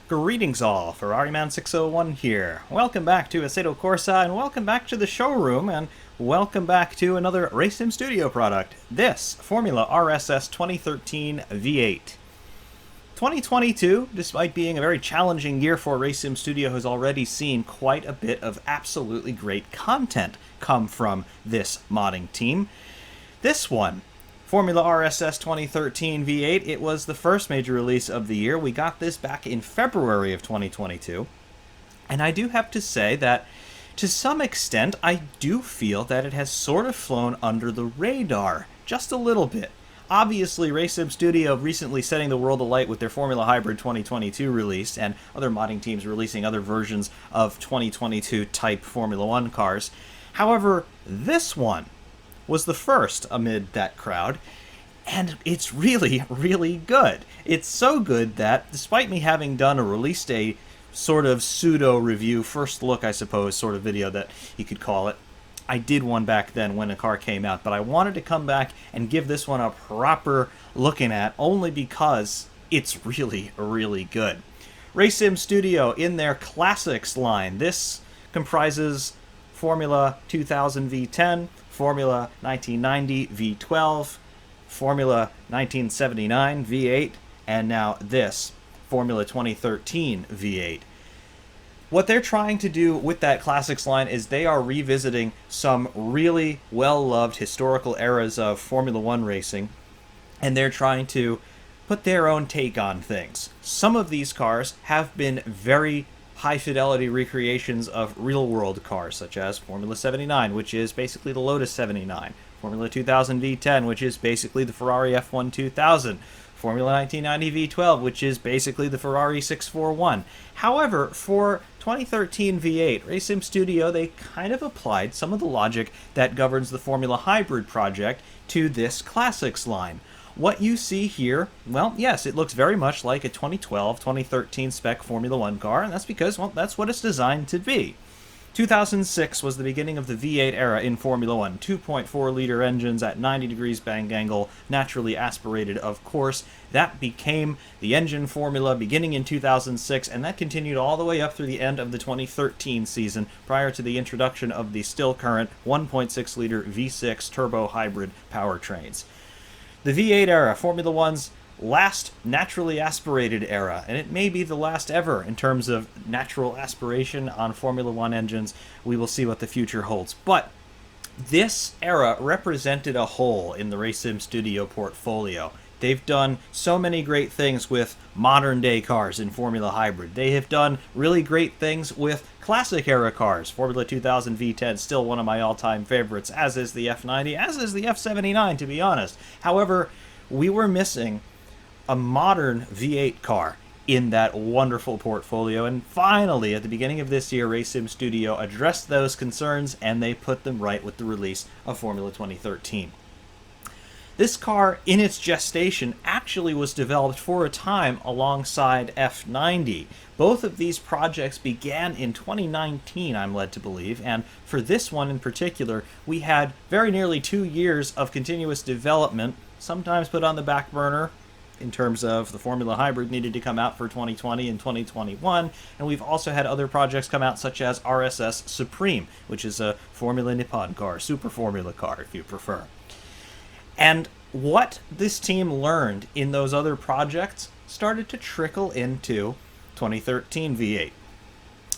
Greetings all, FerrariMan601 here. Welcome back to Assetto Corsa, and welcome back to the showroom, and welcome back to another RaceSim Studio product. This, Formula RSS 2013 V8. 2022, despite being a very challenging year for RaceSim Studio, has already seen quite a bit of absolutely great content come from this modding team. This one, Formula RSS 2013 V8, it was the first major release of the year. We got this back in February of 2022. And I do have to say that, to some extent, I do feel that it has sort of flown under the radar, just a little bit. Obviously, RaceSim Studio recently setting the world alight with their Formula Hybrid 2022 release, and other modding teams releasing other versions of 2022 type Formula 1 cars. However, this one was the first amid that crowd, and it's really, really good. It's so good that, despite me having done a release day sort of pseudo-review, first look, I suppose, sort of video that you could call it, I did one back then when the car came out, but I wanted to come back and give this one a proper looking at, only because it's really, really good. RaceSim Studio, in their Classics line, this comprises Formula 2000 V10, Formula 1990 V12, Formula 1979 V8, and now this, Formula 2013 V8. What they're trying to do with that Classics line is they are revisiting some really well-loved historical eras of Formula 1 racing, and they're trying to put their own take on things. Some of these cars have been very high-fidelity recreations of real-world cars, such as Formula 79, which is basically the Lotus 79, Formula 2000 V10, which is basically the Ferrari F1 2000, Formula 1990 V12, which is basically the Ferrari 641. However, for 2013 V8, RaceSim Studio, they kind of applied some of the logic that governs the Formula Hybrid project to this Classics line. What you see here, well, yes, it looks very much like a 2012, 2013 spec Formula 1 car, and that's because, well, that's what it's designed to be. 2006 was the beginning of the V8 era in Formula 1. 2.4-liter engines at 90 degrees bang angle, naturally aspirated, of course. That became the engine formula beginning in 2006, and that continued all the way up through the end of the 2013 season, prior to the introduction of the still current 1.6-liter V6 turbo hybrid powertrains. The V8 era, Formula 1's last naturally aspirated era, and it may be the last ever in terms of natural aspiration on Formula 1 engines. We will see what the future holds. But this era represented a hole in the RaceSim Studio portfolio. They've done so many great things with modern-day cars in Formula Hybrid. They have done really great things with classic-era cars. Formula 2000 V10, still one of my all-time favorites, as is the F90, as is the F79, to be honest. However, we were missing a modern V8 car in that wonderful portfolio, and finally, at the beginning of this year, RaceSim Studio addressed those concerns, and they put them right with the release of Formula 2013. This car, in its gestation, actually was developed for a time alongside F90. Both of these projects began in 2019, I'm led to believe, and for this one in particular, we had very nearly 2 years of continuous development, sometimes put on the back burner, in terms of the Formula Hybrid needed to come out for 2020 and 2021, and we've also had other projects come out, such as RSS Supreme, which is a Formula Nippon car, Super Formula car, if you prefer. And what this team learned in those other projects started to trickle into 2013 V8.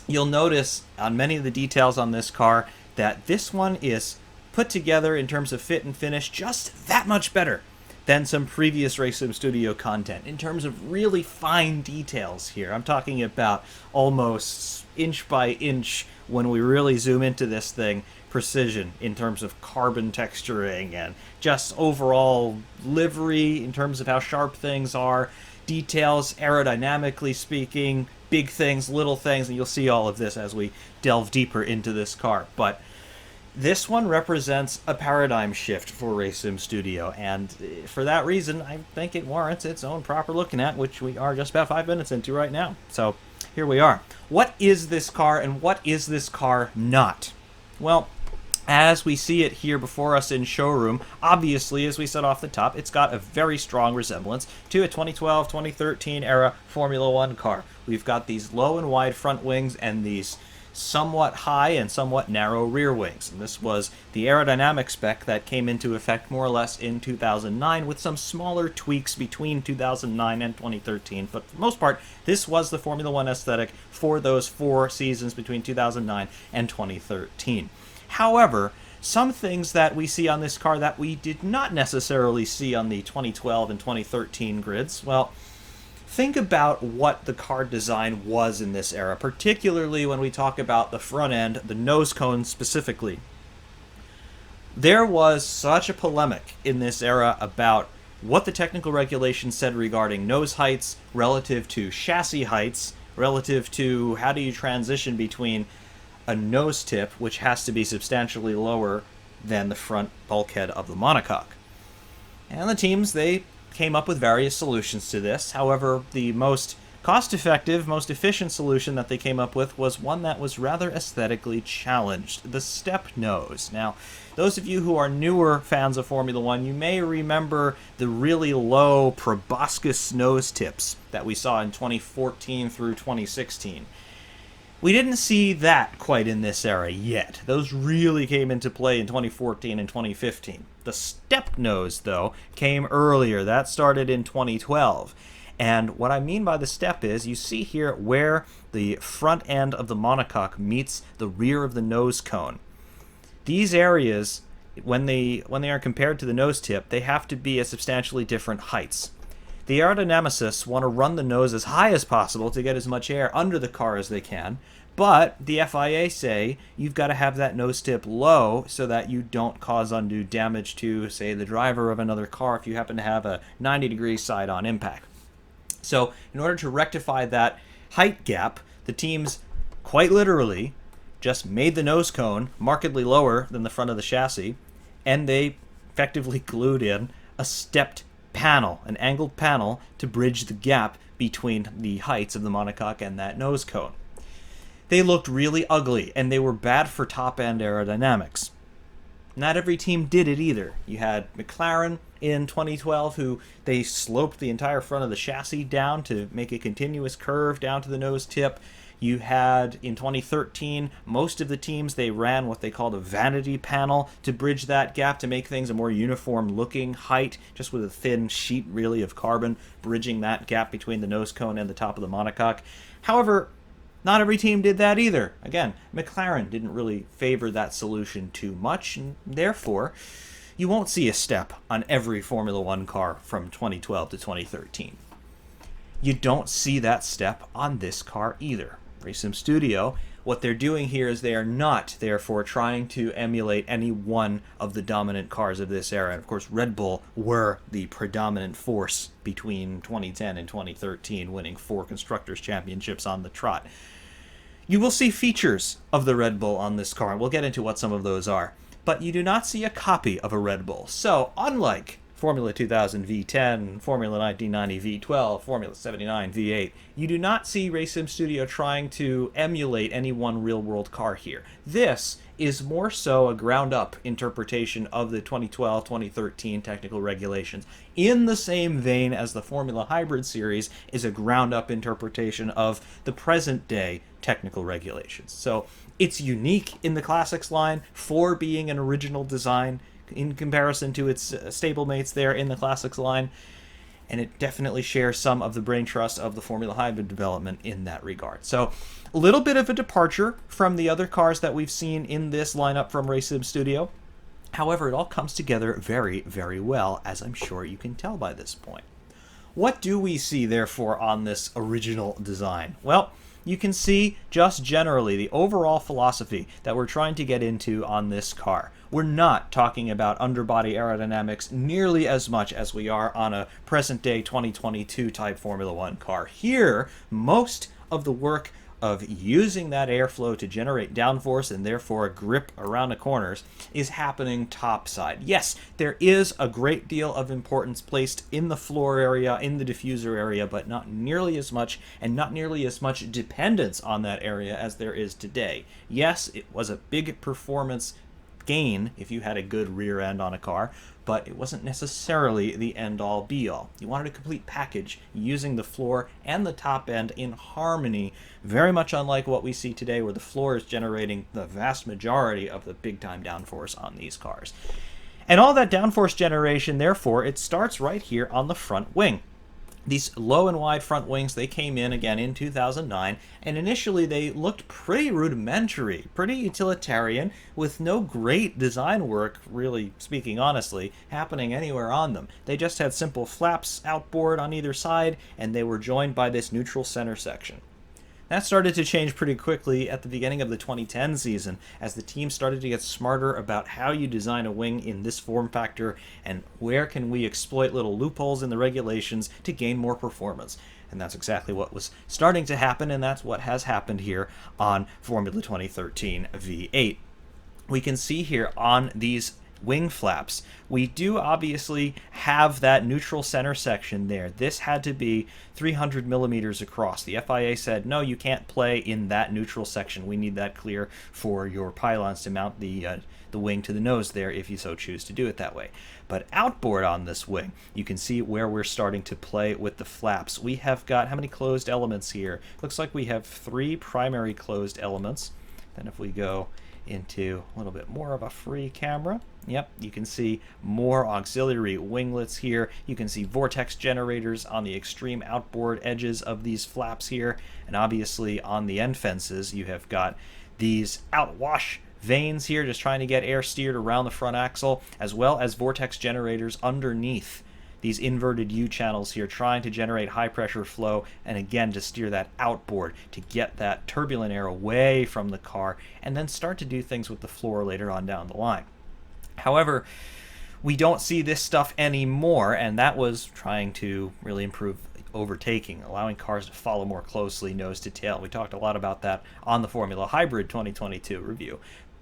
You'll notice on many of the details on this car that this one is put together in terms of fit and finish just that much better than some previous RaceSim Studio content in terms of really fine details here. I'm talking about almost inch by inch, when we really zoom into this thing, precision in terms of carbon texturing and just overall livery in terms of how sharp things are, details aerodynamically speaking, big things, little things, and you'll see all of this as we delve deeper into this car. But this one represents a paradigm shift for RaceSim Studio, and for that reason, I think it warrants its own proper looking at, which we are just about 5 minutes into right now. So here we are. What is this car, and what is this car not? Well, As we see it here before us in showroom, obviously, as we said off the top, it's got a very strong resemblance to a 2012-2013 era Formula One car. We've got these low and wide front wings and these somewhat high and somewhat narrow rear wings. And this was the aerodynamic spec that came into effect more or less in 2009, with some smaller tweaks between 2009 and 2013. But for the most part, this was the Formula One aesthetic for those 4 seasons between 2009 and 2013. However, some things that we see on this car that we did not necessarily see on the 2012 and 2013 grids, well, think about what the car design was in this era, particularly when we talk about the front end, the nose cone specifically. There was such a polemic in this era about what the technical regulations said regarding nose heights relative to chassis heights, relative to how do you transition between a nose tip, which has to be substantially lower than the front bulkhead of the monocoque. And the teams, they came up with various solutions to this. However, the most cost-effective, most efficient solution that they came up with was one that was rather aesthetically challenged, the step nose. Now, those of you who are newer fans of Formula One, you may remember the really low proboscis nose tips that we saw in 2014 through 2016. We didn't see that quite in this era yet. Those really came into play in 2014 and 2015. The step nose, though, came earlier. That started in 2012. And what I mean by the step is, you see here where the front end of the monocoque meets the rear of the nose cone. These areas, when they are compared to the nose tip, they have to be at substantially different heights. The aerodynamicists want to run the nose as high as possible to get as much air under the car as they can, but the FIA say you've got to have that nose tip low so that you don't cause undue damage to, say, the driver of another car if you happen to have a 90-degree side-on impact. So in order to rectify that height gap, the teams quite literally just made the nose cone markedly lower than the front of the chassis, and they effectively glued in a stepped panel, an angled panel, to bridge the gap between the heights of the monocoque and that nose cone. They looked really ugly, and they were bad for top-end aerodynamics. Not every team did it either. You had McLaren in 2012, who they sloped the entire front of the chassis down to make a continuous curve down to the nose tip. You had, in 2013, most of the teams, they ran what they called a vanity panel to bridge that gap to make things a more uniform-looking height, just with a thin sheet, really, of carbon, bridging that gap between the nose cone and the top of the monocoque. However, not every team did that either. Again, McLaren didn't really favor that solution too much, and therefore, you won't see a step on every Formula One car from 2012 to 2013. You don't see that step on this car either. RaceSim Studio, what they're doing here is they are not, therefore, trying to emulate any one of the dominant cars of this era. And of course, Red Bull were the predominant force between 2010 and 2013, winning 4 Constructors' Championships on the trot. You will see features of the Red Bull on this car, and we'll get into what some of those are. But you do not see a copy of a Red Bull. So, unlike Formula 2000 V10, Formula 1990 V12, Formula 79 V8. You do not see RaceSim Studio trying to emulate any one real-world car here. This is more so a ground-up interpretation of the 2012-2013 technical regulations, in the same vein as the Formula Hybrid series is a ground-up interpretation of the present-day technical regulations. So it's unique in the Classics line for being an original design in comparison to its stablemates there in the Classics line, and it definitely shares some of the brain trust of the Formula Hybrid development in that regard. So a little bit of a departure from the other cars that we've seen in this lineup from RaceSim Studio. However, it all comes together very, very well, as I'm sure you can tell by this point. What do we see, therefore, on this original design? Well, you can see just generally the overall philosophy that we're trying to get into on this car. We're not talking about underbody aerodynamics nearly as much as we are on a present-day 2022 type Formula One car. Here, most of the work of using that airflow to generate downforce and therefore a grip around the corners is happening topside. Yes, there is a great deal of importance placed in the floor area, in the diffuser area, but not nearly as much, and not nearly as much dependence on that area as there is today. Yes, it was a big performance gain if you had a good rear end on a car, but it wasn't necessarily the end-all be-all. You wanted a complete package using the floor and the top end in harmony, very much unlike what we see today where the floor is generating the vast majority of the big-time downforce on these cars. And all that downforce generation, therefore, it starts right here on the front wing. These low and wide front wings, they came in again in 2009, and initially they looked pretty rudimentary, pretty utilitarian, with no great design work, really speaking honestly, happening anywhere on them. They just had simple flaps outboard on either side, and they were joined by this neutral center section. That started to change pretty quickly at the beginning of the 2010 season as the team started to get smarter about how you design a wing in this form factor and where can we exploit little loopholes in the regulations to gain more performance. And that's exactly what was starting to happen, and that's what has happened here on Formula 2013 V8. We can see here on these wing flaps, we do obviously have that neutral center section there. This had to be 300 millimeters across. The FIA said, no, you can't play in that neutral section. We need that clear for your pylons to mount the wing to the nose there if you so choose to do it that way. But outboard on this wing, you can see where we're starting to play with the flaps. We have got how many closed elements here? Looks like we have 3 primary closed elements. Then if we go into a little bit more of a free camera, yep, you can see more auxiliary winglets here. You can see vortex generators on the extreme outboard edges of these flaps here, and obviously on the end fences you have got these outwash vanes here just trying to get air steered around the front axle, as well as vortex generators underneath these inverted U channels here trying to generate high pressure flow and again to steer that outboard to get that turbulent air away from the car and then start to do things with the floor later on down the line. However, we don't see this stuff anymore, and that was trying to really improve overtaking, allowing cars to follow more closely nose to tail. We talked a lot about that on the Formula Hybrid 2022 review.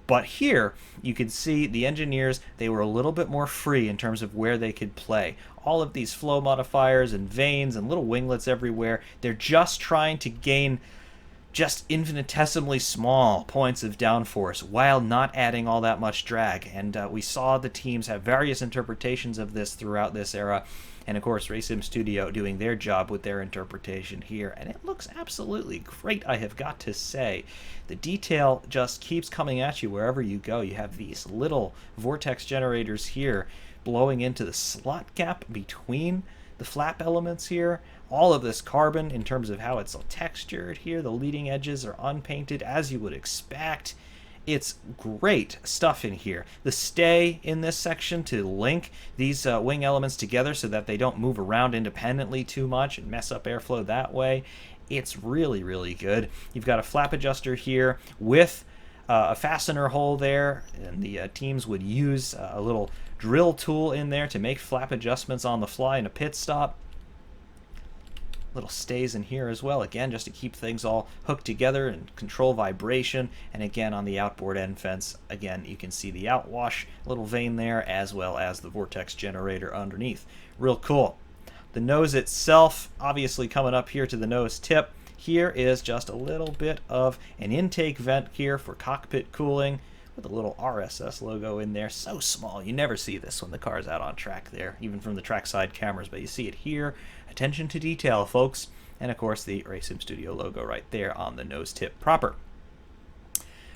But here, you can see the engineers, they were a little bit more free in terms of where they could play. All of these flow modifiers and vanes and little winglets everywhere, they're just trying to gain just infinitesimally small points of downforce while not adding all that much drag. And we saw the teams have various interpretations of this throughout this era. And of course, Racing Studio doing their job with their interpretation here. And it looks absolutely great, I have got to say. The detail just keeps coming at you wherever you go. You have these little vortex generators here blowing into the slot gap between the flap elements here. All of this carbon in terms of how it's textured here. The leading edges are unpainted as you would expect. It's great stuff in here. The stay in this section to link these wing elements together so that they don't move around independently too much and mess up airflow that way. It's really, really good. You've got a flap adjuster here with a fastener hole there, and the teams would use a little drill tool in there to make flap adjustments on the fly in a pit stop. Little stays in here as well, again, just to keep things all hooked together and control vibration. And again, on the outboard end fence, again, you can see the outwash little vane there, as well as the vortex generator underneath. Real cool. The nose itself, obviously coming up here to the nose tip, here is just a little bit of an intake vent here for cockpit cooling, with a little RSS logo in there. So small, you never see this when the car's out on track there, even from the trackside cameras, but you see it here. Attention to detail, folks. And of course, the Racing Studio logo right there on the nose tip proper.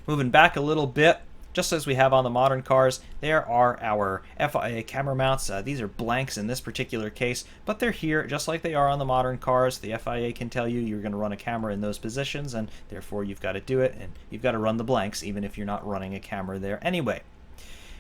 Moving back a little bit, just as we have on the modern cars, there are our Fia camera mounts. These are blanks in this particular case, but they're here just like they are on the modern cars. The FIA can tell you you're going to run a camera in those positions, and therefore you've got to do it, and you've got to run the blanks even if you're not running a camera there anyway.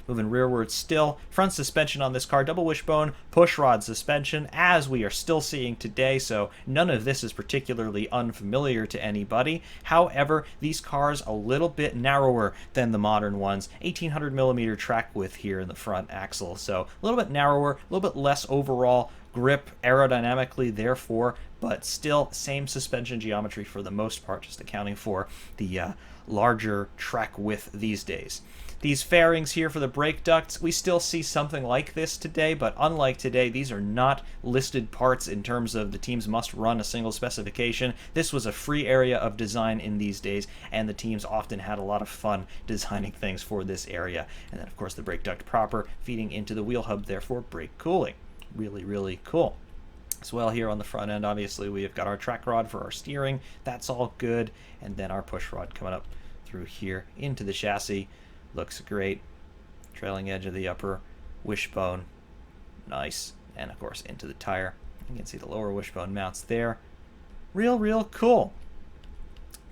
Moving rearward still, front suspension on this car, double wishbone pushrod suspension, as we are still seeing today, so none of this is particularly unfamiliar to anybody. However, these cars a little bit narrower than the modern ones, 1800 millimeter track width here in the front axle, so a little bit narrower, a little bit less overall grip aerodynamically, therefore, but still same suspension geometry for the most part, just accounting for the larger track width these days. These fairings here for the brake ducts, we still see something like this today, but unlike today, these are not listed parts in terms of the teams must run a single specification. This was a free area of design in these days, and the teams often had a lot of fun designing things for this area. And then, of course, the brake duct proper feeding into the wheel hub, therefore brake cooling. Really, really cool. As well, here on the front end, obviously, we have got our track rod for our steering. That's all good. And then our push rod coming up through here into the chassis. Looks great. Trailing edge of the upper wishbone. Nice. And, of course, into the tire. You can see the lower wishbone mounts there. Real cool.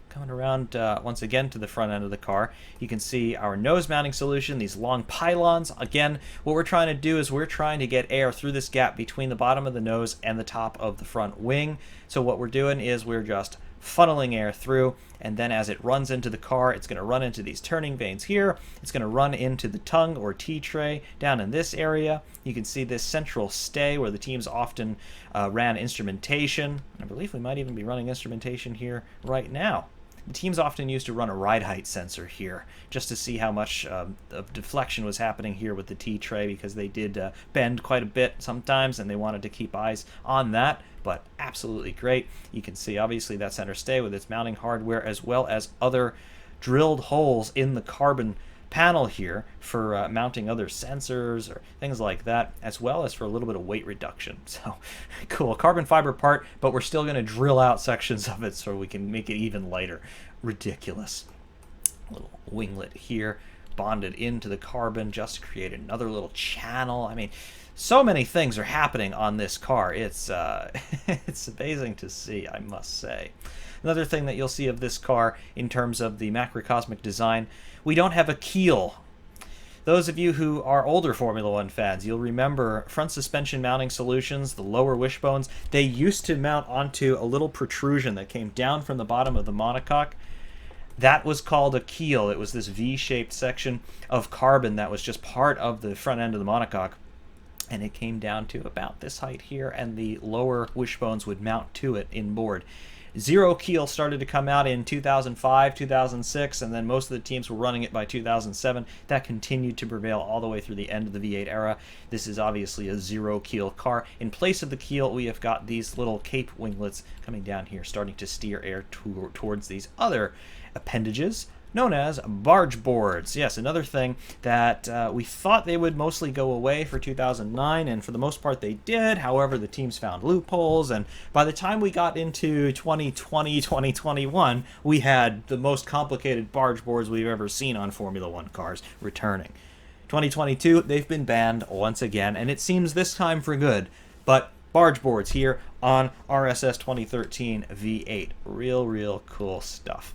Coming around once again to the front end of the car, you can see our nose mounting solution, these long pylons. Again, what we're trying to do is we're trying to get air through this gap between the bottom of the nose and the top of the front wing. So what we're doing is we're just funneling air through, and then as it runs into the car, it's going to run into these turning vanes here. It's going to run into the tongue or T-tray down in this area. You can see this central stay where the teams often ran instrumentation. I believe we might even be running instrumentation here right now. The teams often used to run a ride height sensor here just to see how much of deflection was happening here with the T-tray, because they did bend quite a bit sometimes and they wanted to keep eyes on that. But absolutely great. You can see obviously that center stay with its mounting hardware, as well as other drilled holes in the carbon panel here for mounting other sensors or things like that, as well as for a little bit of weight reduction. So cool, carbon fiber part, but we're still going to drill out sections of it so we can make it even lighter. Ridiculous. Little winglet here bonded into the carbon just to create another little channel. I mean, so many things are happening on this car. It's it's amazing to see, I must say. Another thing that you'll see of this car in terms of the macrocosmic design, we don't have a keel. Those of you who are older Formula One fans, you'll remember front suspension mounting solutions, the lower wishbones, they used to mount onto a little protrusion that came down from the bottom of the monocoque. That was called a keel. It was this V-shaped section of carbon that was just part of the front end of the monocoque. And it came down to about this height here, and the lower wishbones would mount to it inboard. Zero keel started to come out in 2005, 2006, and then most of the teams were running it by 2007. That continued to prevail all the way through the end of the V8 era. This is obviously a zero keel car. In place of the keel, we have got these little cape winglets coming down here, starting to steer air towards these other appendages known as barge boards. Yes, another thing that we thought they would mostly go away for 2009, and for the most part they did. However, the teams found loopholes, and by the time we got into 2020, 2021, we had the most complicated barge boards we've ever seen on Formula One cars returning. 2022, they've been banned once again, and it seems this time for good, but barge boards here on RSS 2013 V8. Real cool stuff.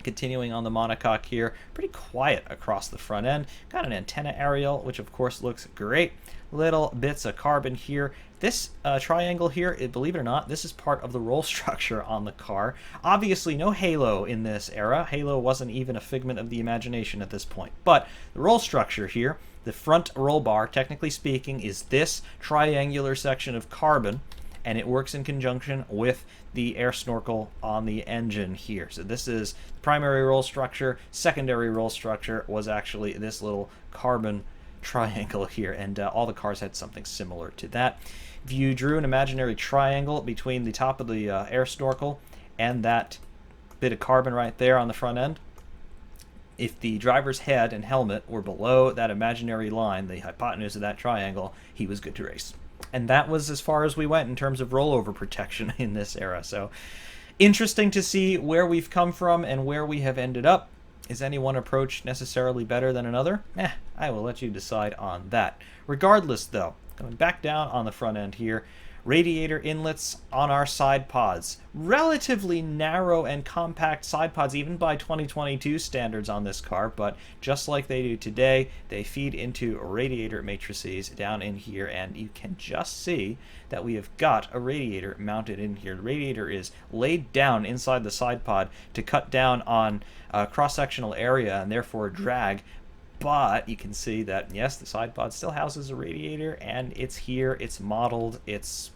Continuing on the monocoque here, pretty quiet across the front end. Got an antenna aerial, which of course looks great. Little bits of carbon here. This triangle here, believe it or not, this is part of the roll structure on the car. Obviously no halo in this era. Halo wasn't even a figment of the imagination at this point. But the roll structure here, the front roll bar, technically speaking, is this triangular section of carbon, and it works in conjunction with the air snorkel on the engine here. So this is primary roll structure. Secondary roll structure was actually this little carbon triangle here, and all the cars had something similar to that. If you drew an imaginary triangle between the top of the air snorkel and that bit of carbon right there on the front end, if the driver's head and helmet were below that imaginary line, the hypotenuse of that triangle, he was good to race. And that was as far as we went in terms of rollover protection in this era. So interesting to see where we've come from and where we have ended up. Is any one approach necessarily better than another? I will let you decide on that. Regardless, though, coming back down on the front end here, radiator inlets on our side pods. Relatively narrow and compact side pods, even by 2022 standards on this car, but just like they do today, they feed into radiator matrices down in here, and you can just see that we have got a radiator mounted in here. The radiator is laid down inside the side pod to cut down on cross-sectional area and therefore drag But you can see that, yes, the side pod still houses a radiator, and it's here, it's modeled, it's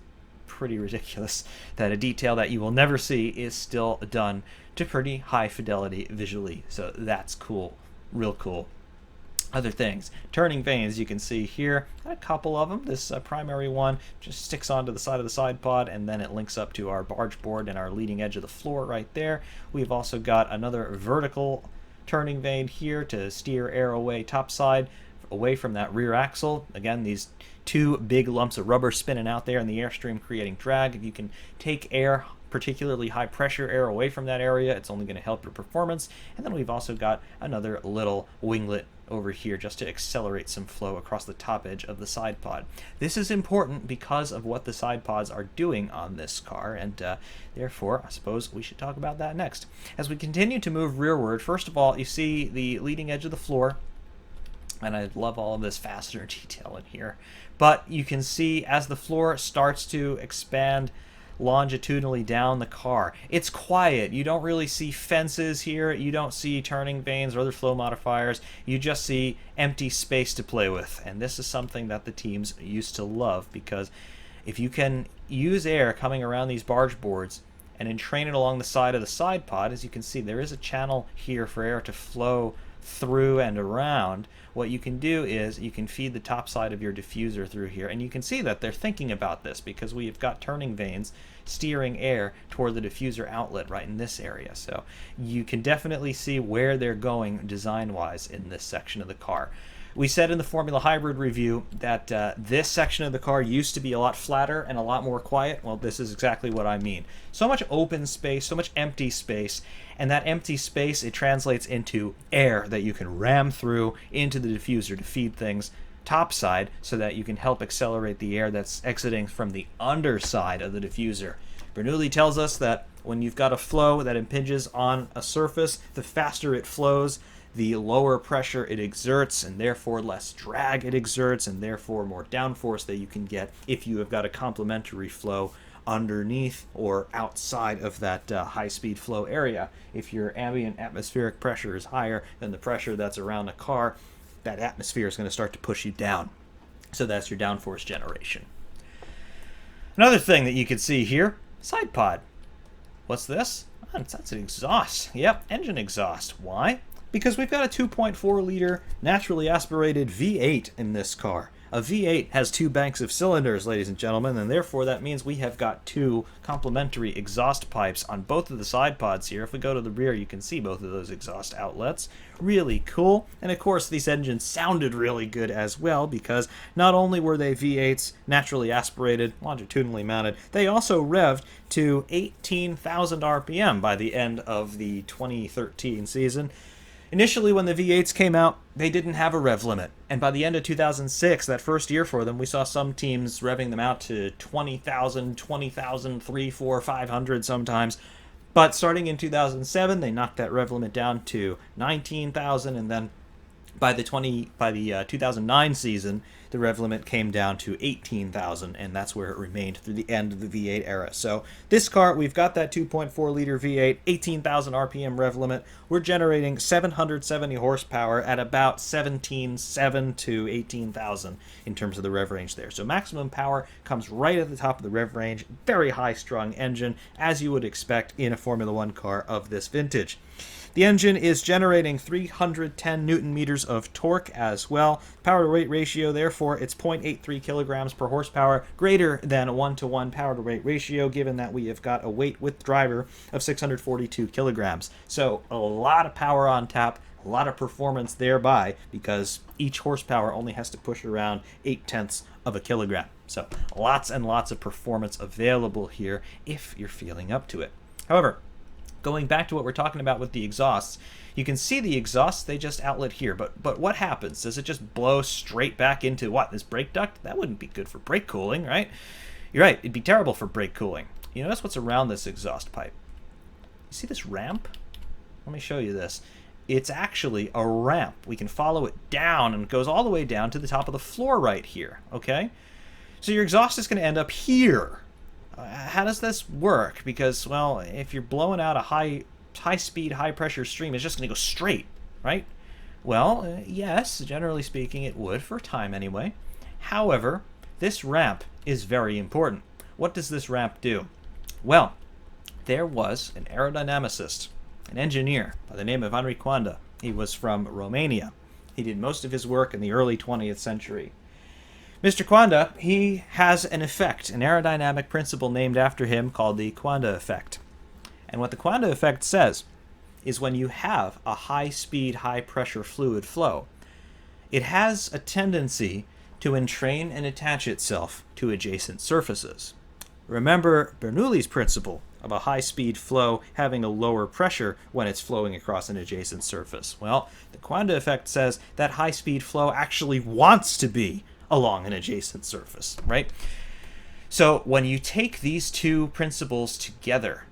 pretty ridiculous that a detail that you will never see is still done to pretty high fidelity visually. So that's cool, real cool. Other things, turning vanes, you can see here a couple of them. This primary one just sticks onto the side of the side pod, and then it links up to our barge board and our leading edge of the floor right there. We've also got another vertical turning vane here to steer air away topside, away from that rear axle. Again, these two big lumps of rubber spinning out there in the airstream creating drag. If you can take air, particularly high pressure air, away from that area, it's only going to help your performance. And then we've also got another little winglet over here just to accelerate some flow across the top edge of the side pod. This is important because of what the side pods are doing on this car, and therefore I suppose we should talk about that next. As we continue to move rearward, first of all, you see the leading edge of the floor, and I love all of this fastener detail in here, but you can see as the floor starts to expand longitudinally down the car, it's quiet. You don't really see fences here, you don't see turning vanes or other flow modifiers, you just see empty space to play with. And this is something that the teams used to love, because if you can use air coming around these barge boards and entrain it along the side of the side pod, as you can see there is a channel here for air to flow through and around, what you can do is you can feed the top side of your diffuser through here, and you can see that they're thinking about this because we've got turning vanes steering air toward the diffuser outlet right in this area. So you can definitely see where they're going design-wise in this section of the car. We said in the Formula Hybrid review that this section of the car used to be a lot flatter and a lot more quiet. Well, this is exactly what I mean. So much open space, so much empty space, and that empty space, it translates into air that you can ram through into the diffuser to feed things topside so that you can help accelerate the air that's exiting from the underside of the diffuser. Bernoulli tells us that when you've got a flow that impinges on a surface, the faster it flows, the lower pressure it exerts, and therefore less drag it exerts, and therefore more downforce that you can get if you have got a complementary flow underneath or outside of that high-speed flow area. If your ambient atmospheric pressure is higher than the pressure that's around the car, that atmosphere is going to start to push you down. So that's your downforce generation. Another thing that you can see here, side pod. What's this? Oh, that's an exhaust. Yep, engine exhaust. Why? Because we've got a 2.4 liter naturally aspirated V8 in this car. A V8 has two banks of cylinders, ladies and gentlemen, and therefore that means we have got two complementary exhaust pipes on both of the side pods here. If we go to the rear, you can see both of those exhaust outlets. Really cool. And of course, these engines sounded really good as well, because not only were they V8s, naturally aspirated, longitudinally mounted, they also revved to 18,000 RPM by the end of the 2013 season. Initially, when the V8s came out, they didn't have a rev limit. And by the end of 2006, that first year for them, we saw some teams revving them out to 20,000, 300, 400, 500 sometimes. But starting in 2007, they knocked that rev limit down to 19,000, and then by the 2009 season, the rev limit came down to 18,000, and that's where it remained through the end of the V8 era. So this car, we've got that 2.4 liter V8, 18,000 RPM rev limit. We're generating 770 horsepower at about 17.7 to 18,000 in terms of the rev range there. So maximum power comes right at the top of the rev range. Very high-strung engine, as you would expect in a Formula One car of this vintage. The engine is generating 310 newton meters of torque as well. Power to weight ratio, therefore, it's 0.83 kilograms per horsepower, greater than a 1-to-1 power to weight ratio, given that we have got a weight with driver of 642 kilograms. So a lot of power on tap, a lot of performance thereby, because each horsepower only has to push around 0.8 of a kilogram. So lots and lots of performance available here if you're feeling up to it. However, going back to what we're talking about with the exhausts, you can see the exhausts, they just outlet here. But what happens? Does it just blow straight back into what? This brake duct? That wouldn't be good for brake cooling, right? You're right, it'd be terrible for brake cooling. You notice what's around this exhaust pipe? You see this ramp? Let me show you this. It's actually a ramp. We can follow it down, and it goes all the way down to the top of the floor right here, okay? So your exhaust is going to end up here. How does this work? Because, well, if you're blowing out a high-speed, high-pressure stream, it's just going to go straight, right? Well, yes, generally speaking, it would, for a time anyway. However, this ramp is very important. What does this ramp do? Well, there was an aerodynamicist, an engineer by the name of Henri Coanda. He was from Romania. He did most of his work in the early 20th century. Mr. Coanda, he has an effect, an aerodynamic principle named after him called the Coanda effect. And what the Coanda effect says is when you have a high-speed, high-pressure fluid flow, it has a tendency to entrain and attach itself to adjacent surfaces. Remember Bernoulli's principle of a high-speed flow having a lower pressure when it's flowing across an adjacent surface. Well, the Coanda effect says that high-speed flow actually wants to be along an adjacent surface, right? So when you take these two principles together,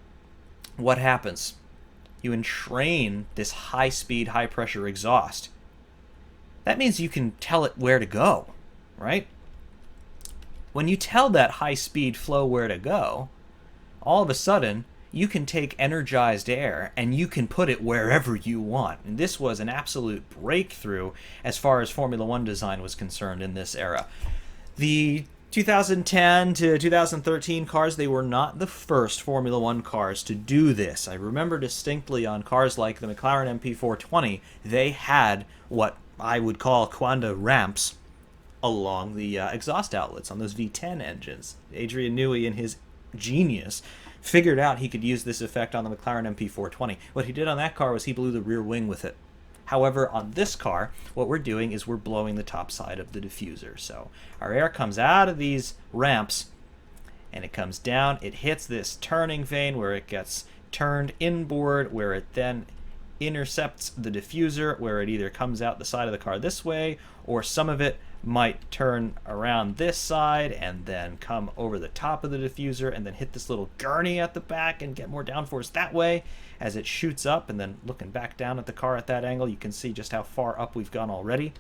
what happens? You entrain this high-speed, high-pressure exhaust. That means you can tell it where to go, right? When you tell that high-speed flow where to go, all of a sudden, you can take energized air and you can put it wherever you want. And this was an absolute breakthrough as far as Formula One design was concerned in this era. The 2010 to 2013 cars, they were not the first Formula One cars to do this. I remember distinctly on cars like the McLaren MP420, they had what I would call Coanda ramps along the exhaust outlets on those V10 engines. Adrian Newey, in his genius, figured out he could use this effect on the McLaren MP420. What he did on that car was he blew the rear wing with it. However, on this car, what we're doing is we're blowing the top side of the diffuser. So our air comes out of these ramps, and it comes down. It hits this turning vane where it gets turned inboard, where it then intercepts the diffuser, where it either comes out the side of the car this way, or some of it might turn around this side and then come over the top of the diffuser and then hit this little gurney at the back and get more downforce that way as it shoots up. And then looking back down at the car at that angle, you can see just how far up we've gone already.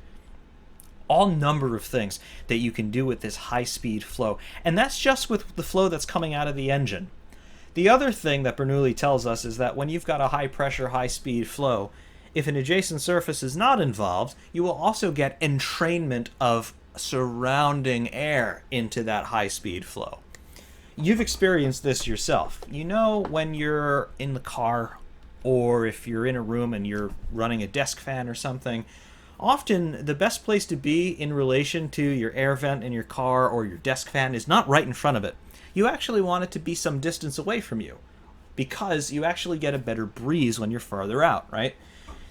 All number of things that you can do with this high-speed flow. And that's just with the flow that's coming out of the engine. The other thing that Bernoulli tells us is that when you've got a high-pressure, high-speed flow, if an adjacent surface is not involved, you will also get entrainment of surrounding air into that high-speed flow. You've experienced this yourself. You know when you're in the car, or if you're in a room and you're running a desk fan or something, often the best place to be in relation to your air vent in your car or your desk fan is not right in front of it. You actually want it to be some distance away from you, because you actually get a better breeze when you're farther out, right?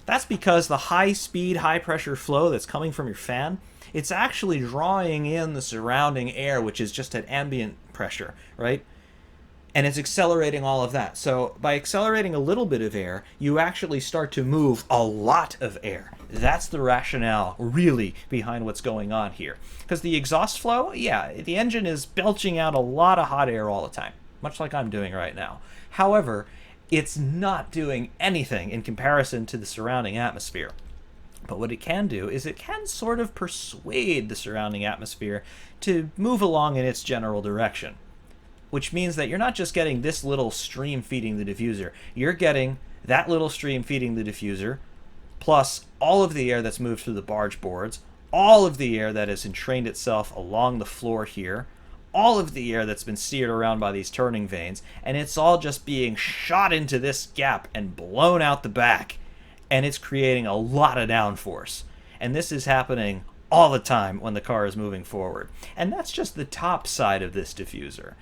That's because the high-speed, high-pressure flow that's coming from your fan, it's actually drawing in the surrounding air, which is just at ambient pressure, right? And it's accelerating all of that. So by accelerating a little bit of air, you actually start to move a lot of air. That's the rationale, really, behind what's going on here. Because the exhaust flow, yeah, the engine is belching out a lot of hot air all the time, much like I'm doing right now. However, it's not doing anything in comparison to the surrounding atmosphere. But what it can do is it can sort of persuade the surrounding atmosphere to move along in its general direction. Which means that you're not just getting this little stream feeding the diffuser. You're getting that little stream feeding the diffuser, plus all of the air that's moved through the barge boards, all of the air that has entrained itself along the floor here, all of the air that's been steered around by these turning vanes, and it's all just being shot into this gap and blown out the back, and it's creating a lot of downforce. And this is happening all the time when the car is moving forward. And that's just the top side of this diffuser.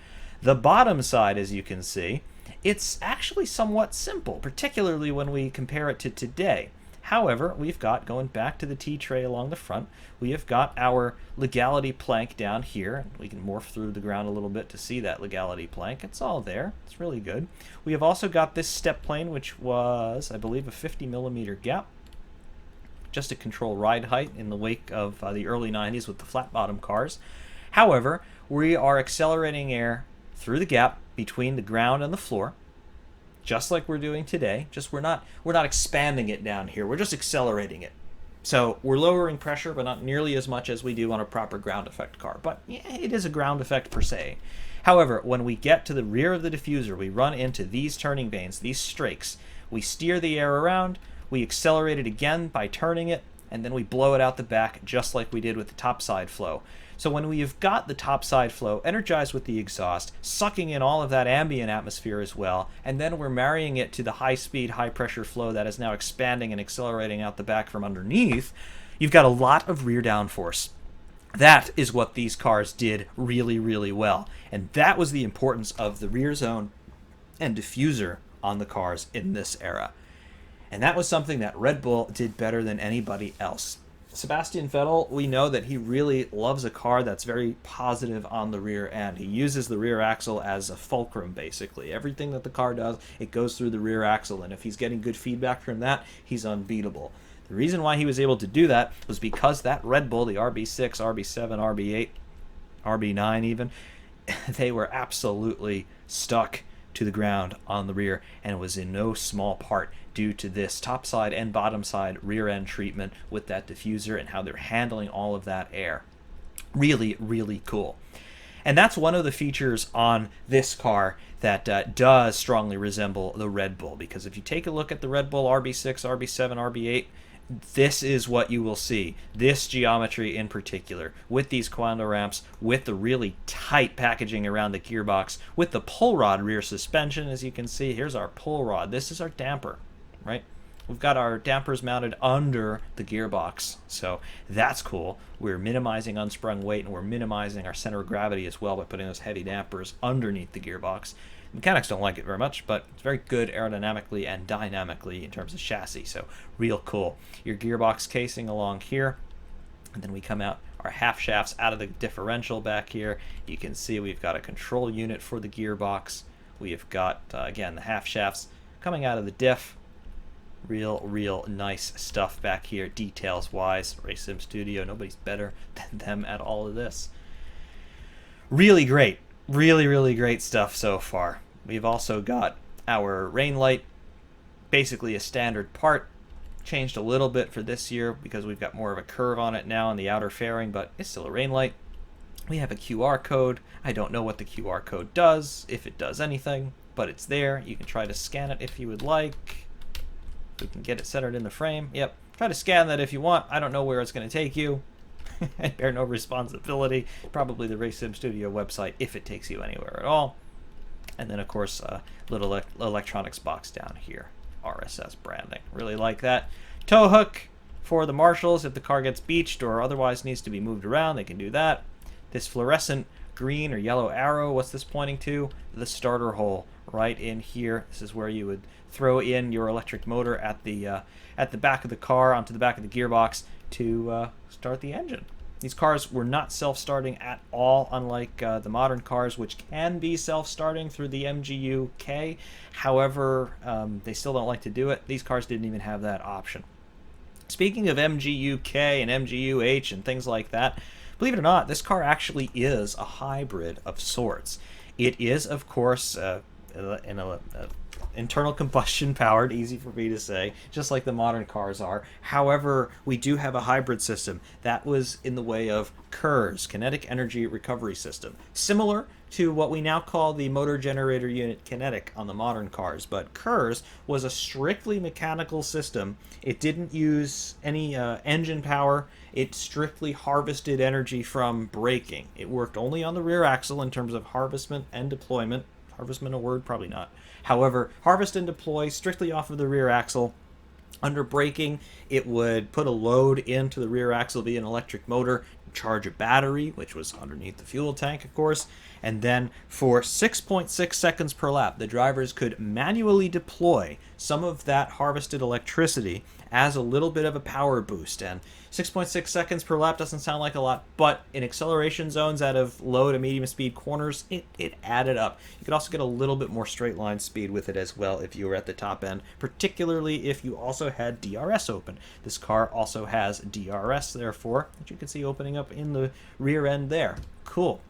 The bottom side, as you can see, it's actually somewhat simple, particularly when we compare it to today. However, we've got, going back to the T-tray along the front, we have got our legality plank down here. We can morph through the ground a little bit to see that legality plank. It's all there. It's really good. We have also got this step plane, which was, I believe, a 50mm gap, just to control ride height in the wake of the early 90s with the flat-bottom cars. However, we are accelerating air through the gap between the ground and the floor, just like we're doing today. Just we're not expanding it down here. We're just accelerating it. So we're lowering pressure, but not nearly as much as we do on a proper ground effect car. But yeah, it is a ground effect per se. However, when we get to the rear of the diffuser, we run into these turning vanes, these strakes. We steer the air around. We accelerate it again by turning it, and then we blow it out the back just like we did with the topside flow. So when we've got the topside flow energized with the exhaust, sucking in all of that ambient atmosphere as well, and then we're marrying it to the high-speed, high-pressure flow that is now expanding and accelerating out the back from underneath, you've got a lot of rear downforce. That is what these cars did really, really well. And that was the importance of the rear zone and diffuser on the cars in this era. And that was something that Red Bull did better than anybody else. Sebastian Vettel, we know that he really loves a car that's very positive on the rear end. He uses the rear axle as a fulcrum, basically. Everything that the car does, it goes through the rear axle, and if he's getting good feedback from that, he's unbeatable. The reason why he was able to do that was because that Red Bull, the RB6, RB7, RB8, RB9 even, they were absolutely stuck to the ground on the rear, and it was in no small part due to this topside and bottom side rear end treatment with that diffuser and how they're handling all of that air. Really, really cool. And that's one of the features on this car that does strongly resemble the Red Bull, because if you take a look at the Red Bull RB6, RB7, RB8, this is what you will see. This geometry in particular, with these condo ramps, with the really tight packaging around the gearbox, with the pull rod rear suspension, as you can see. Here's our pull rod. This is our damper, right? We've got our dampers mounted under the gearbox, so that's cool. We're minimizing unsprung weight, and we're minimizing our center of gravity as well by putting those heavy dampers underneath the gearbox. Mechanics don't like it very much, but it's very good aerodynamically and dynamically in terms of chassis, so real cool. Your gearbox casing along here, and then we come out our half shafts out of the differential back here. You can see we've got a control unit for the gearbox. We've got, again, the half shafts coming out of the diff. Real nice stuff back here, details-wise. Race Sim Studio, nobody's better than them at all of this. Really great. Really great stuff so far. We've also got our rain light, basically a standard part. Changed a little bit for this year because we've got more of a curve on it now in the outer fairing, but it's still a rain light. We have a QR code. I don't know what the QR code does, if it does anything, but it's there. You can try to scan it if you would like. We can get it centered in the frame. Yep. Try to scan that if you want. I don't know where it's going to take you. I bear no responsibility. Probably the Race Sim Studio website if it takes you anywhere at all. And then, of course, a little electronics box down here. RSS branding. Really like that. Tow hook for the marshals if the car gets beached or otherwise needs to be moved around. They can do that. This fluorescent green or yellow arrow, what's this pointing to? The starter hole right in here. This is where you would throw in your electric motor at the back of the car onto the back of the gearbox to start the engine. These cars were not self-starting at all, unlike the modern cars, which can be self-starting through the MGU-K. However, they still don't like to do it. These cars didn't even have that option. Speaking of MGU-K and MGU-H and things like that, believe it or not, this car actually is a hybrid of sorts. It is, of course, internal combustion powered, easy for me to say, just like the modern cars are. However, we do have a hybrid system. That was in the way of KERS, Kinetic Energy Recovery System. Similar to what we now call the motor generator unit kinetic on the modern cars, but KERS was a strictly mechanical system. It didn't use any engine power. It strictly harvested energy from braking. It worked only on the rear axle in terms of harvestment and deployment. Harvestment a word? Probably not. However, harvest and deploy strictly off of the rear axle. Under braking, it would put a load into the rear axle via an electric motor, charge a battery, which was underneath the fuel tank, of course, and then for 6.6 seconds per lap, the drivers could manually deploy some of that harvested electricity as a little bit of a power boost. And 6.6 seconds per lap doesn't sound like a lot, but in acceleration zones out of low to medium speed corners, it added up. You could also get a little bit more straight line speed with it as well if you were at the top end, particularly if you also had DRS open. This car also has DRS, therefore, that you can see opening up in the rear end there. Cool.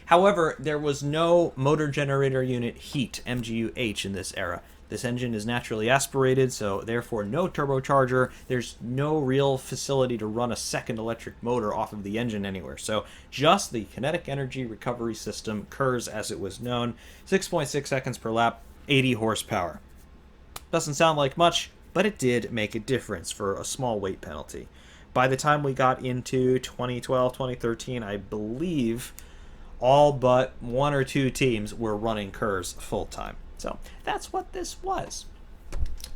However, there was no motor generator unit heat, MGU-H, in this era. This engine is naturally aspirated, so therefore no turbocharger. There's no real facility to run a second electric motor off of the engine anywhere. So just the Kinetic Energy Recovery System, KERS as it was known, 6.6 seconds per lap, 80 horsepower. Doesn't sound like much, but it did make a difference for a small weight penalty. By the time we got into 2012, 2013, I believe all but one or two teams were running KERS full-time. So that's what this was.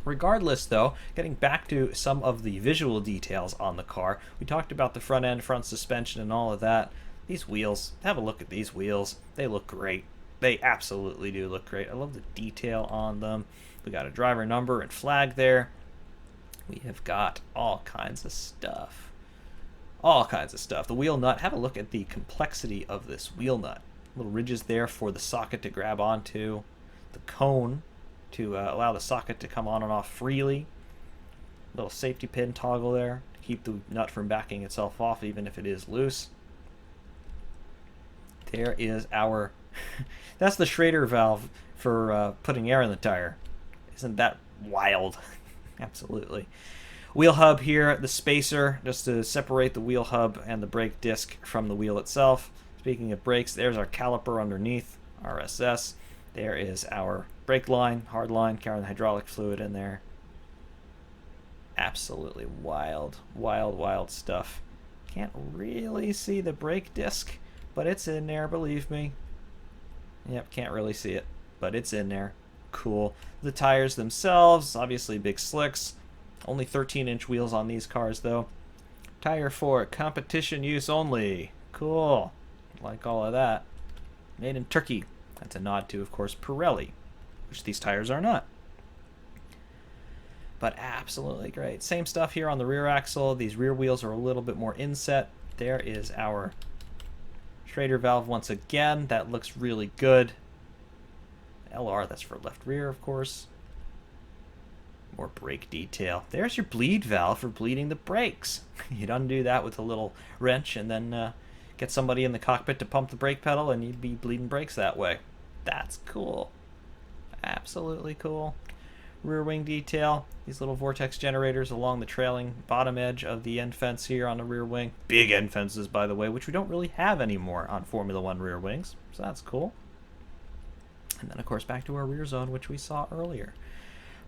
Regardless, though, getting back to some of the visual details on the car, we talked about the front end, front suspension, and all of that. These wheels, have a look at these wheels. They look great. They absolutely do look great. I love the detail on them. We got a driver number and flag there. We have got all kinds of stuff. All kinds of stuff. The wheel nut, have a look at the complexity of this wheel nut. Little ridges there for the socket to grab onto. The cone to allow the socket to come on and off freely. Little safety pin toggle there to keep the nut from backing itself off even if it is loose. There is our... that's the Schrader valve for putting air in the tire. Isn't that wild? Absolutely. Wheel hub here, the spacer, just to separate the wheel hub and the brake disc from the wheel itself. Speaking of brakes, there's our caliper underneath, RSS. There is our brake line, hard line, carrying the hydraulic fluid in there. Absolutely wild, wild, wild stuff. Can't really see the brake disc, but it's in there, believe me. Yep, can't really see it, but it's in there. Cool. The tires themselves, obviously big slicks. Only 13-inch wheels on these cars, though. Tire for competition use only. Cool. Like all of that. Made in Turkey. That's a nod to, of course, Pirelli, which these tires are not. But absolutely great. Same stuff here on the rear axle. These rear wheels are a little bit more inset. There is our Schrader valve once again. That looks really good. LR, that's for left rear, of course. More brake detail. There's your bleed valve for bleeding the brakes. You'd undo that with a little wrench and then get somebody in the cockpit to pump the brake pedal and you'd be bleeding brakes that way. That's cool. Absolutely cool. Rear wing detail. These little vortex generators along the trailing bottom edge of the end fence here on the rear wing. Big end fences, by the way, which we don't really have anymore on Formula 1 rear wings. So that's cool. And then, of course, back to our rear zone, which we saw earlier.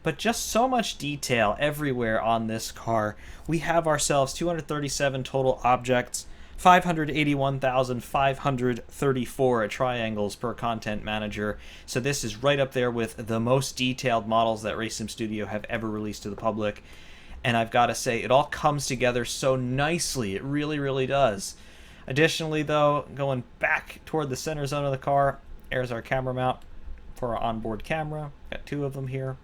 But just so much detail everywhere on this car. We have ourselves 237 total objects, 581,534 triangles per content manager. So this is right up there with the most detailed models that Racing Studio have ever released to the public. And I've got to say, it all comes together so nicely. It really, really does. Additionally, though, going back toward the center zone of the car, there's our camera mount for our onboard camera. Got two of them here.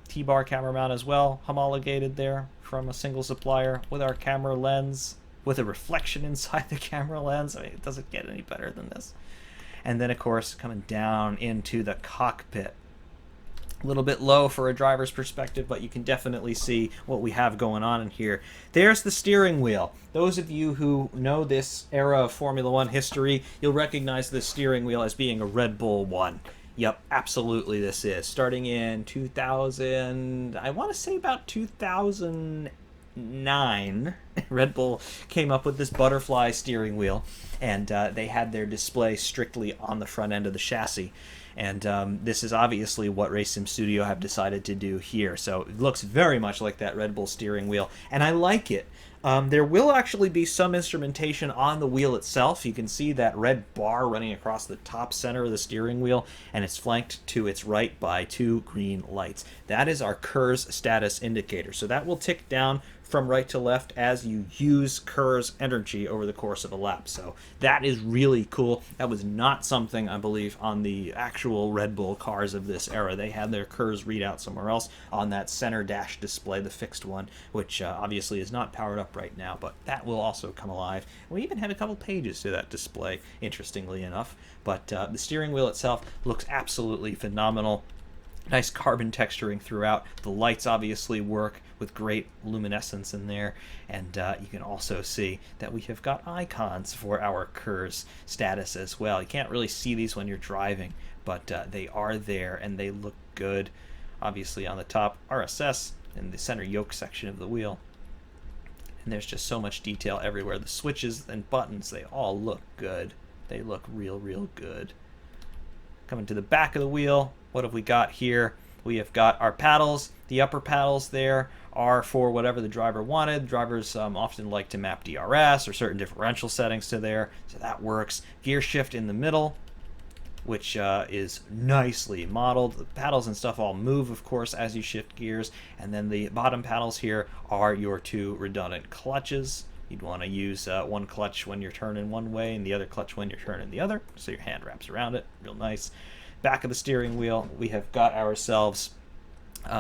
T-bar camera mount as well, homologated there from a single supplier with our camera lens, with a reflection inside the camera lens. I mean, it doesn't get any better than this. And then, of course, coming down into the cockpit. A little bit low for a driver's perspective, but you can definitely see what we have going on in here. There's the steering wheel. Those of you who know this era of Formula 1 history, you'll recognize this steering wheel as being a Red Bull 1. Yep, absolutely this is. Starting in 2000, I want to say about 2009, Red Bull came up with this butterfly steering wheel, and they had their display strictly on the front end of the chassis. And this is obviously what Racing Studio have decided to do here. So it looks very much like that Red Bull steering wheel, and I like it. There will actually be some instrumentation on the wheel itself. You can see that red bar running across the top center of the steering wheel, and it's flanked to its right by two green lights. That is our KERS status indicator. So that will tick down from right to left as you use KERS energy over the course of a lap. So that is really cool. That was not something, I believe, on the actual Red Bull cars of this era. They had their KERS readout somewhere else on that center dash display, the fixed one, which obviously is not powered up right now, but that will also come alive. We even had a couple pages to that display, interestingly enough. But the steering wheel itself looks absolutely phenomenal. Nice carbon texturing throughout. The lights obviously work with great luminescence in there. And you can also see that we have got icons for our KERS status as well. You can't really see these when you're driving, but they are there and they look good. Obviously on the top, RSS in the center yoke section of the wheel. And there's just so much detail everywhere. The switches and buttons, they all look good. They look real, real good. Coming to the back of the wheel, what have we got here? We have got our paddles. The upper paddles there are for whatever the driver wanted. Drivers often like to map DRS or certain differential settings to there, so that works. Gear shift in the middle, which is nicely modeled. The paddles and stuff all move, of course, as you shift gears. And then the bottom paddles here are your two redundant clutches. You'd want to use one clutch when you're turning one way and the other clutch when you're turning the other, so your hand wraps around it. Real nice. Back of the steering wheel, we have got ourselves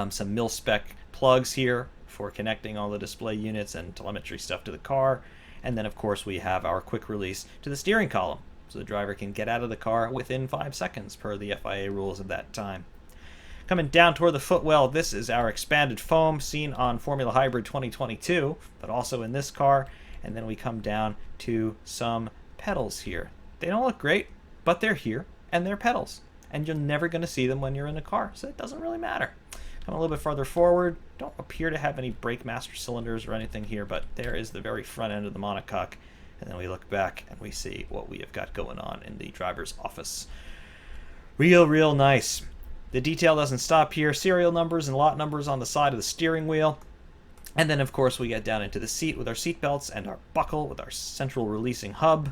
some mil-spec plugs here for connecting all the display units and telemetry stuff to the car. And then, of course, we have our quick release to the steering column, so the driver can get out of the car within 5 seconds per the FIA rules of that time. Coming down toward the footwell, this is our expanded foam seen on Formula Hybrid 2022, but also in this car. And then we come down to some pedals here. They don't look great, but they're here, and they're pedals. And you're never going to see them when you're in a car, so it doesn't really matter. Come a little bit farther forward. Don't appear to have any brake master cylinders or anything here, but there is the very front end of the monocoque. And then we look back and we see what we have got going on in the driver's office. Real nice. The detail doesn't stop here. Serial numbers and lot numbers on the side of the steering wheel. And then, of course, we get down into the seat with our seat belts and our buckle with our central releasing hub.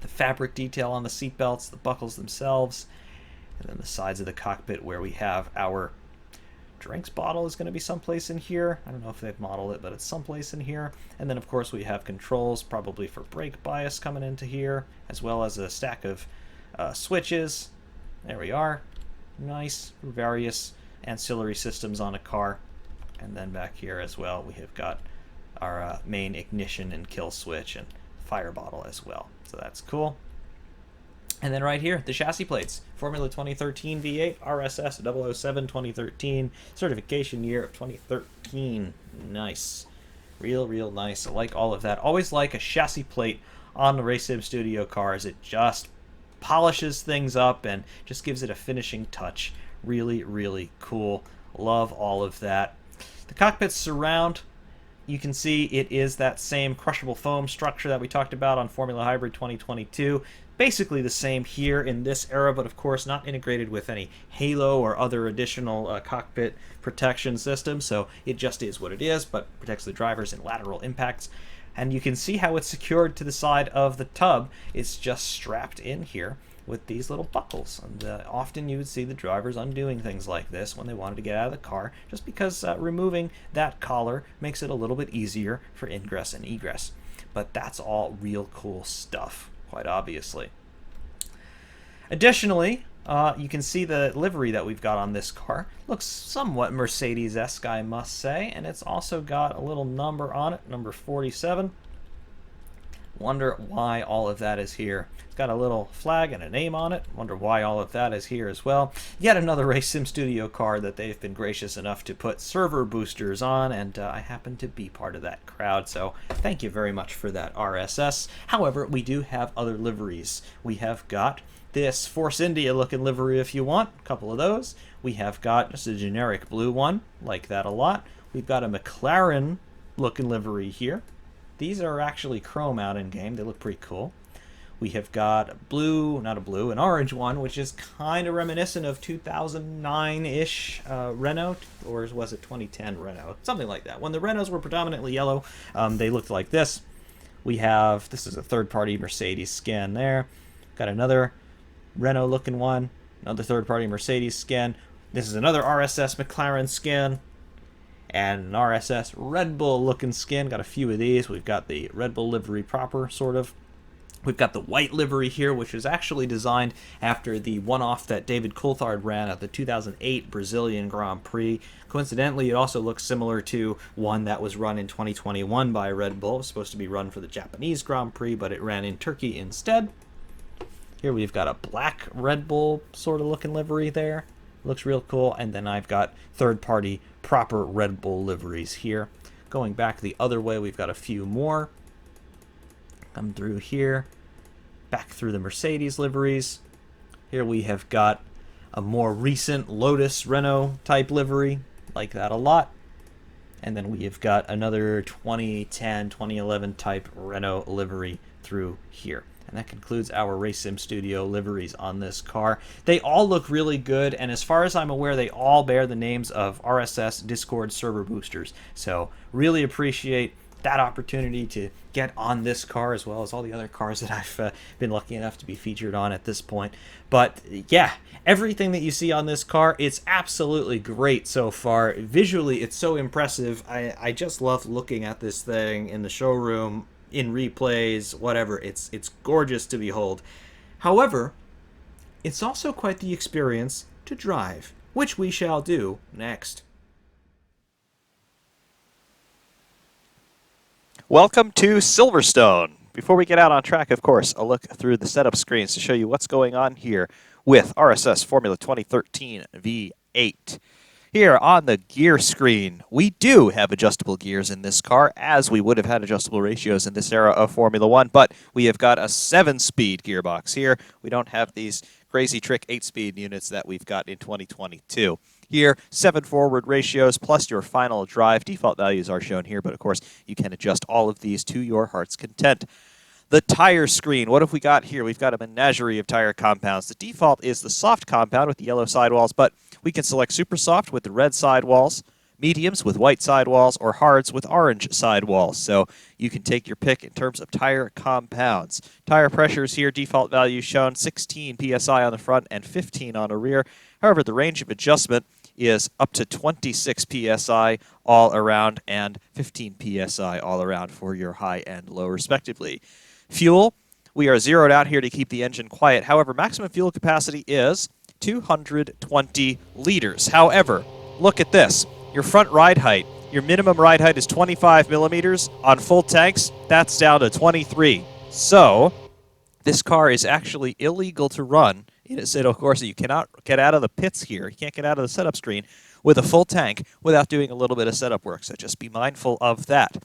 The fabric detail on the seat belts, the buckles themselves, and then the sides of the cockpit where we have our drinks bottle is going to be someplace in here. I don't know if they've modeled it, but it's someplace in here. And then, of course, we have controls, probably for brake bias coming into here, as well as a stack of switches. There we are. Nice. Various ancillary systems on a car. And then back here as well, we have got our main ignition and kill switch and fire bottle as well. So that's cool. And then right here, the chassis plates. Formula 2013 V8, RSS 007 2013, certification year of 2013. Nice. Real nice. I like all of that. Always like a chassis plate on the RaceSim Studio cars. It just polishes things up and just gives it a finishing touch. Really cool. Love all of that. The cockpit surround, you can see it is that same crushable foam structure that we talked about on Formula Hybrid 2022. Basically the same here in this era, but of course not integrated with any halo or other additional cockpit protection system, so it just is what it is, but protects the drivers in lateral impacts. And you can see how it's secured to the side of the tub. It's just strapped in here with these little buckles. And often you would see the drivers undoing things like this when they wanted to get out of the car, just because removing that collar makes it a little bit easier for ingress and egress. But that's all real cool stuff, quite obviously. Additionally, you can see the livery that we've got on this car. Looks somewhat Mercedes-esque, I must say, and it's also got a little number on it, number 47. Wonder why all of that is here. It's got a little flag and a name on it. Wonder why all of that is here as well. Yet another RaceSim Studio car that they've been gracious enough to put server boosters on, and I happen to be part of that crowd, so thank you very much for that, RSS. However, we do have other liveries. We have got this Force India looking livery if you want, a couple of those. We have got just a generic blue one, like that a lot. We've got a McLaren looking livery here. These are actually chrome out in game. They look pretty cool. We have got a blue, not a blue, an orange one, which is kind of reminiscent of 2009-ish Renault, or was it 2010 Renault? Something like that. When the Renaults were predominantly yellow, they looked like this. We have, this is a third-party Mercedes skin there. Got another Renault looking one, another third-party Mercedes skin. This is another RSS McLaren skin, and an RSS Red Bull looking skin. Got a few of these. We've got the Red Bull livery proper, sort of. We've got the white livery here, which is actually designed after the one-off that David Coulthard ran at the 2008 Brazilian Grand Prix. Coincidentally, it also looks similar to one that was run in 2021 by Red Bull. It was supposed to be run for the Japanese Grand Prix, but it ran in Turkey instead. Here we've got a black Red Bull sort of looking livery there. Looks real cool. And then I've got third-party proper Red Bull liveries here. Going back the other way, we've got a few more. Come through here. Back through the Mercedes liveries. Here we have got a more recent Lotus Renault type livery. Like that a lot. And then we have got another 2010, 2011 type Renault livery through here. And that concludes our Race Sim Studio liveries on this car. They all look really good, and as far as I'm aware, they all bear the names of RSS Discord server boosters. So really appreciate that opportunity to get on this car as well as all the other cars that I've been lucky enough to be featured on at this point. But yeah, everything that you see on this car, it's absolutely great so far. Visually, it's so impressive. I just love looking at this thing in the showroom, in replays, whatever. It's gorgeous to behold. However, it's also quite the experience to drive, which we shall do next. Welcome to Silverstone. Before we get out on track, of course, a look through the setup screens to show you what's going on here with RSS Formula 2013 V8. Here on the gear screen, we do have adjustable gears in this car, as we would have had adjustable ratios in this era of Formula 1, but we have got a 7-speed gearbox here. We don't have these crazy trick 8-speed units that we've got in 2022. Here, 7 forward ratios plus your final drive. Default values are shown here, but of course, you can adjust all of these to your heart's content. The tire screen, what have we got here? We've got a menagerie of tire compounds. The default is the soft compound with the yellow sidewalls, but we can select super soft with the red sidewalls, mediums with white sidewalls, or hards with orange sidewalls. So you can take your pick in terms of tire compounds. Tire pressures here, default values shown, 16 psi on the front and 15 on the rear. However, the range of adjustment is up to 26 psi all around and 15 psi all around for your high and low respectively. Fuel, we are zeroed out here to keep the engine quiet. However, maximum fuel capacity is 220 liters. However, look at this. Your front ride height, your minimum ride height is 25 millimeters. On full tanks, that's down to 23. So, this car is actually illegal to run. So, of course, you cannot get out of the pits here. You can't get out of the setup screen with a full tank without doing a little bit of setup work. So just be mindful of that.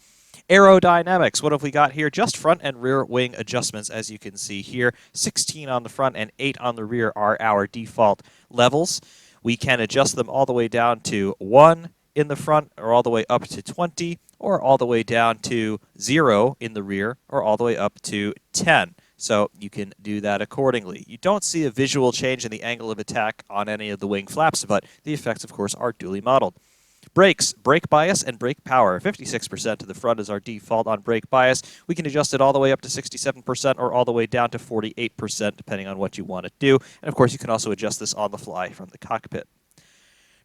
Aerodynamics, what have we got here? Just front and rear wing adjustments, as you can see here. 16 on the front and 8 on the rear are our default levels. We can adjust them all the way down to 1 in the front, or all the way up to 20, or all the way down to 0 in the rear, or all the way up to 10. So you can do that accordingly. You don't see a visual change in the angle of attack on any of the wing flaps, but the effects, of course, are duly modeled. Brakes, brake bias, and brake power. 56% to the front is our default on brake bias. We can adjust it all the way up to 67% or all the way down to 48%, depending on what you want to do. And, of course, you can also adjust this on the fly from the cockpit.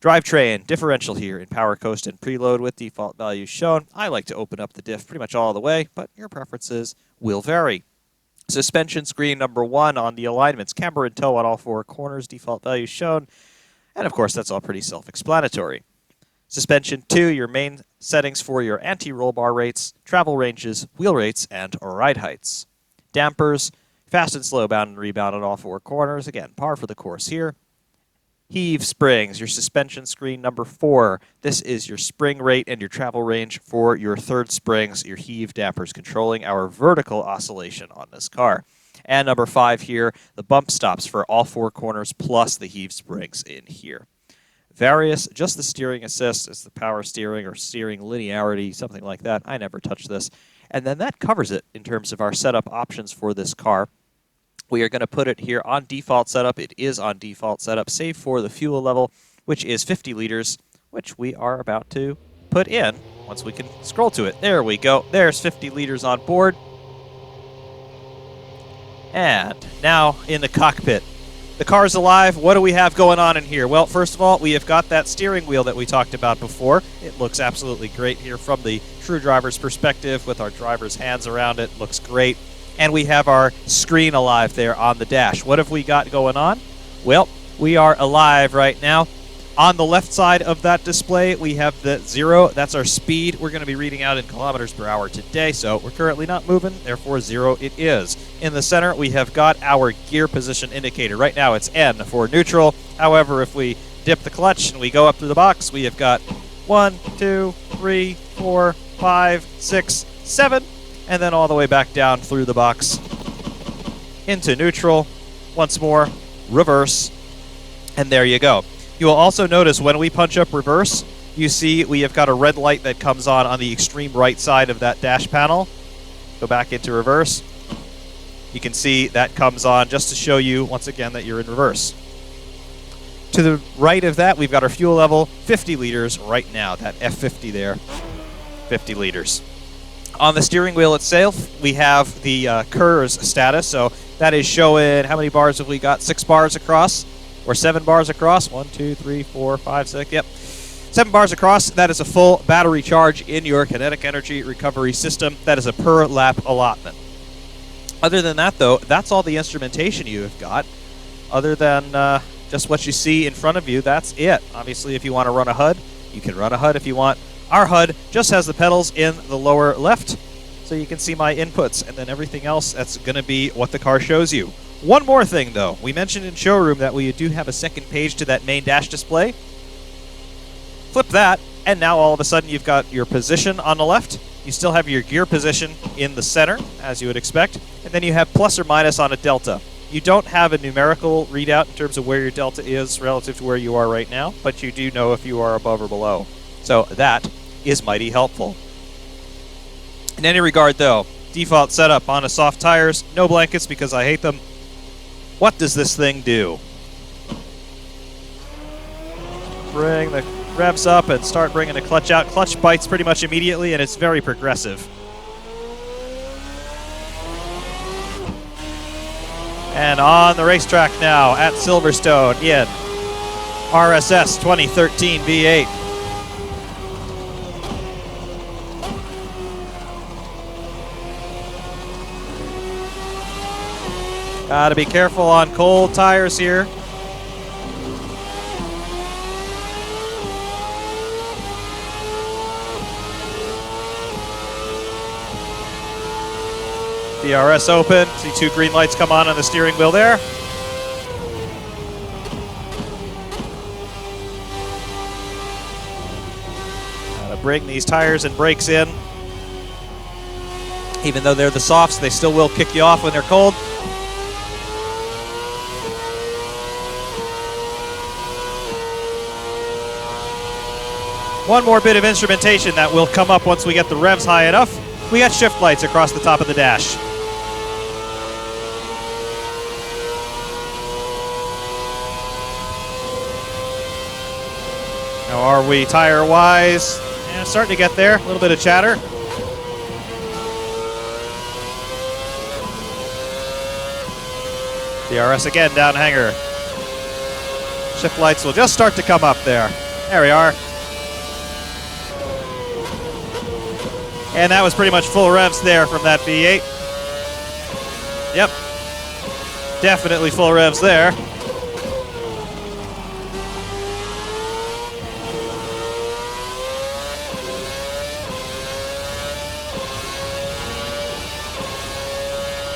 Drivetrain differential here in power coast and preload with default values shown. I like to open up the diff pretty much all the way, but your preferences will vary. Suspension screen number 1 on the alignments, camber and toe on all 4 corners, default values shown. And of course, that's all pretty self-explanatory. Suspension 2, your main settings for your anti-roll bar rates, travel ranges, wheel rates, and ride heights. Dampers, fast and slow, bound and rebound on all 4 corners. Again, par for the course here. Heave springs, your suspension screen number 4. This is your spring rate and your travel range for your third springs, your heave dampers, controlling our vertical oscillation on this car. And number 5 here, the bump stops for all 4 corners plus the heave springs in here. Various, just the steering assist, is the power steering or steering linearity, something like that. I never touch this. And then that covers it in terms of our setup options for this car. We are going to put it here on default setup. It is on default setup, save for the fuel level, which is 50 liters, which we are about to put in once we can scroll to it. There we go. There's 50 liters on board. And now in the cockpit. The car's alive. What do we have going on in here? Well, first of all, we have got that steering wheel that we talked about before. It looks absolutely great here from the true driver's perspective with our driver's hands around it. Looks great. And we have our screen alive there on the dash. What have we got going on? Well, we are alive right now. On the left side of that display, we have the 0. That's our speed. We're going to be reading out in kilometers per hour today, so we're currently not moving. Therefore, 0 it is. In the center, we have got our gear position indicator. Right now, it's N for neutral. However, if we dip the clutch and we go up through the box, we have got 1, 2, 3, 4, 5, 6, 7, and then all the way back down through the box into neutral. Once more, reverse, and there you go. You will also notice when we punch up reverse, you see we have got a red light that comes on the extreme right side of that dash panel. Go back into reverse. You can see that comes on just to show you, once again, that you're in reverse. To the right of that, we've got our fuel level, 50 liters right now. That F50 there, 50 liters. On the steering wheel itself, we have the KERS status. So that is showing how many bars have we got? 6 bars across or 7 bars across? 1, 2, 3, 4, 5, 6. Yep. 7 bars across. That is a full battery charge in your kinetic energy recovery system. That is a per lap allotment. Other than that, though, that's all the instrumentation you have got. Other than just what you see in front of you, that's it. Obviously, if you want to run a HUD, you can run a HUD if you want. Our HUD just has the pedals in the lower left, so you can see my inputs, and then everything else, that's going to be what the car shows you. One more thing, though. We mentioned in showroom that we do have a second page to that main dash display. Flip that, and now all of a sudden you've got your position on the left. You still have your gear position in the center, as you would expect, and then you have plus or minus on a delta. You don't have a numerical readout in terms of where your delta is relative to where you are right now, but you do know if you are above or below. So that is mighty helpful. In any regard, though, default setup on a soft tires, no blankets because I hate them. What does this thing do? Bring the revs up and start bringing the clutch out. Clutch bites pretty much immediately, and it's very progressive. And on the racetrack now at Silverstone in RSS 2013 V8. Gotta be careful on cold tires here. DRS open. See 2 green lights come on the steering wheel there. Gotta bring these tires and brakes in. Even though they're the softs, they still will kick you off when they're cold. One more bit of instrumentation that will come up once we get the revs high enough. We got shift lights across the top of the dash. Now, are we tire-wise? Yeah, starting to get there. A little bit of chatter. DRS again, down hanger. Shift lights will just start to come up there. There we are. And that was pretty much full revs there from that V8. Yep. Definitely full revs there.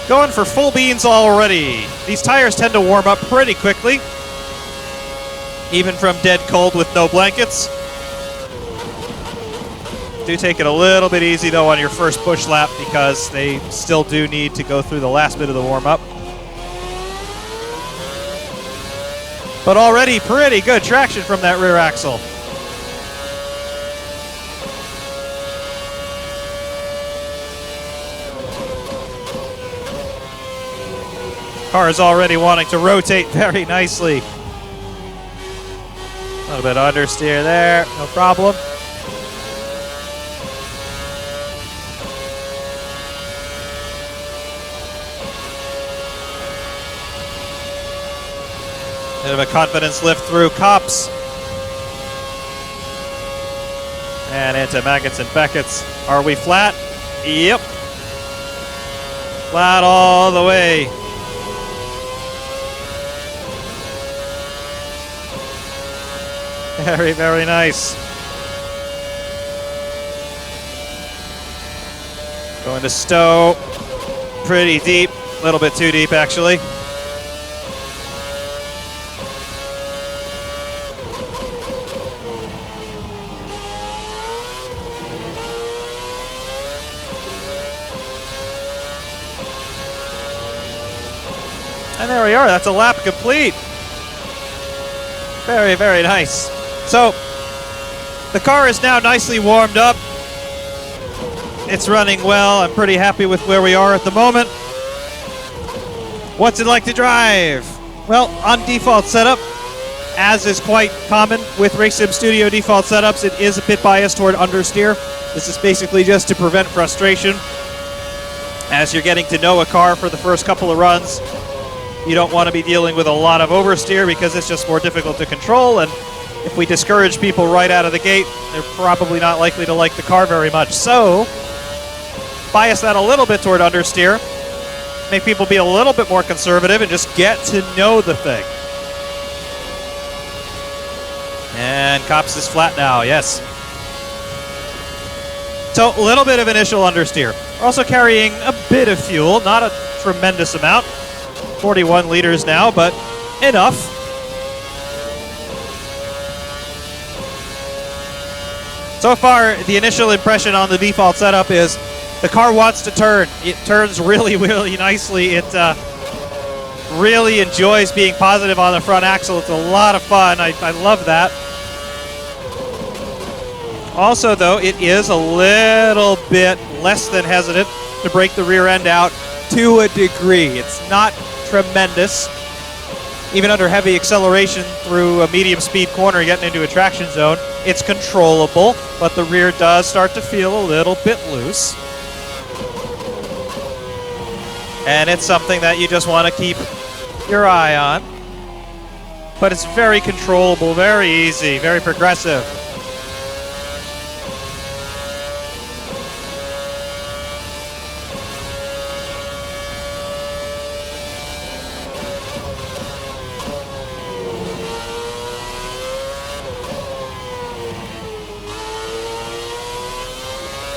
Going for full beans already. These tires tend to warm up pretty quickly, even from dead cold with no blankets. Do take it a little bit easy, though, on your first push lap because they still do need to go through the last bit of the warm-up. But already pretty good traction from that rear axle. Car is already wanting to rotate very nicely. A little bit of understeer there, no problem. Bit of a confidence lift through Cops. And into Maggots and Beckett's. Are we flat? Yep. Flat all the way. Very, very nice. Going to Stowe. Pretty deep. A little bit too deep, actually. And there we are. That's a lap complete. Very, very nice. So, the car is now nicely warmed up. It's running well. I'm pretty happy with where we are at the moment. What's it like to drive? Well, on default setup, as is quite common with RaceSim Studio default setups, it is a bit biased toward understeer. This is basically just to prevent frustration. As you're getting to know a car for the first couple of runs, you don't want to be dealing with a lot of oversteer because it's just more difficult to control, and if we discourage people right out of the gate, they're probably not likely to like the car very much. So, bias that a little bit toward understeer, make people be a little bit more conservative and just get to know the thing. And Cops is flat now, yes. So, a little bit of initial understeer. We're also carrying a bit of fuel, not a tremendous amount. 41 liters now, but enough. So far, the initial impression on the default setup is the car wants to turn. It turns really, really nicely. It really enjoys being positive on the front axle. It's a lot of fun. I love that. Also, though, it is a little bit less than hesitant to break the rear end out to a degree. It's not tremendous. Even under heavy acceleration through a medium speed corner getting into a traction zone, it's controllable, but the rear does start to feel a little bit loose. And it's something that you just want to keep your eye on. But it's very controllable, very easy, very progressive.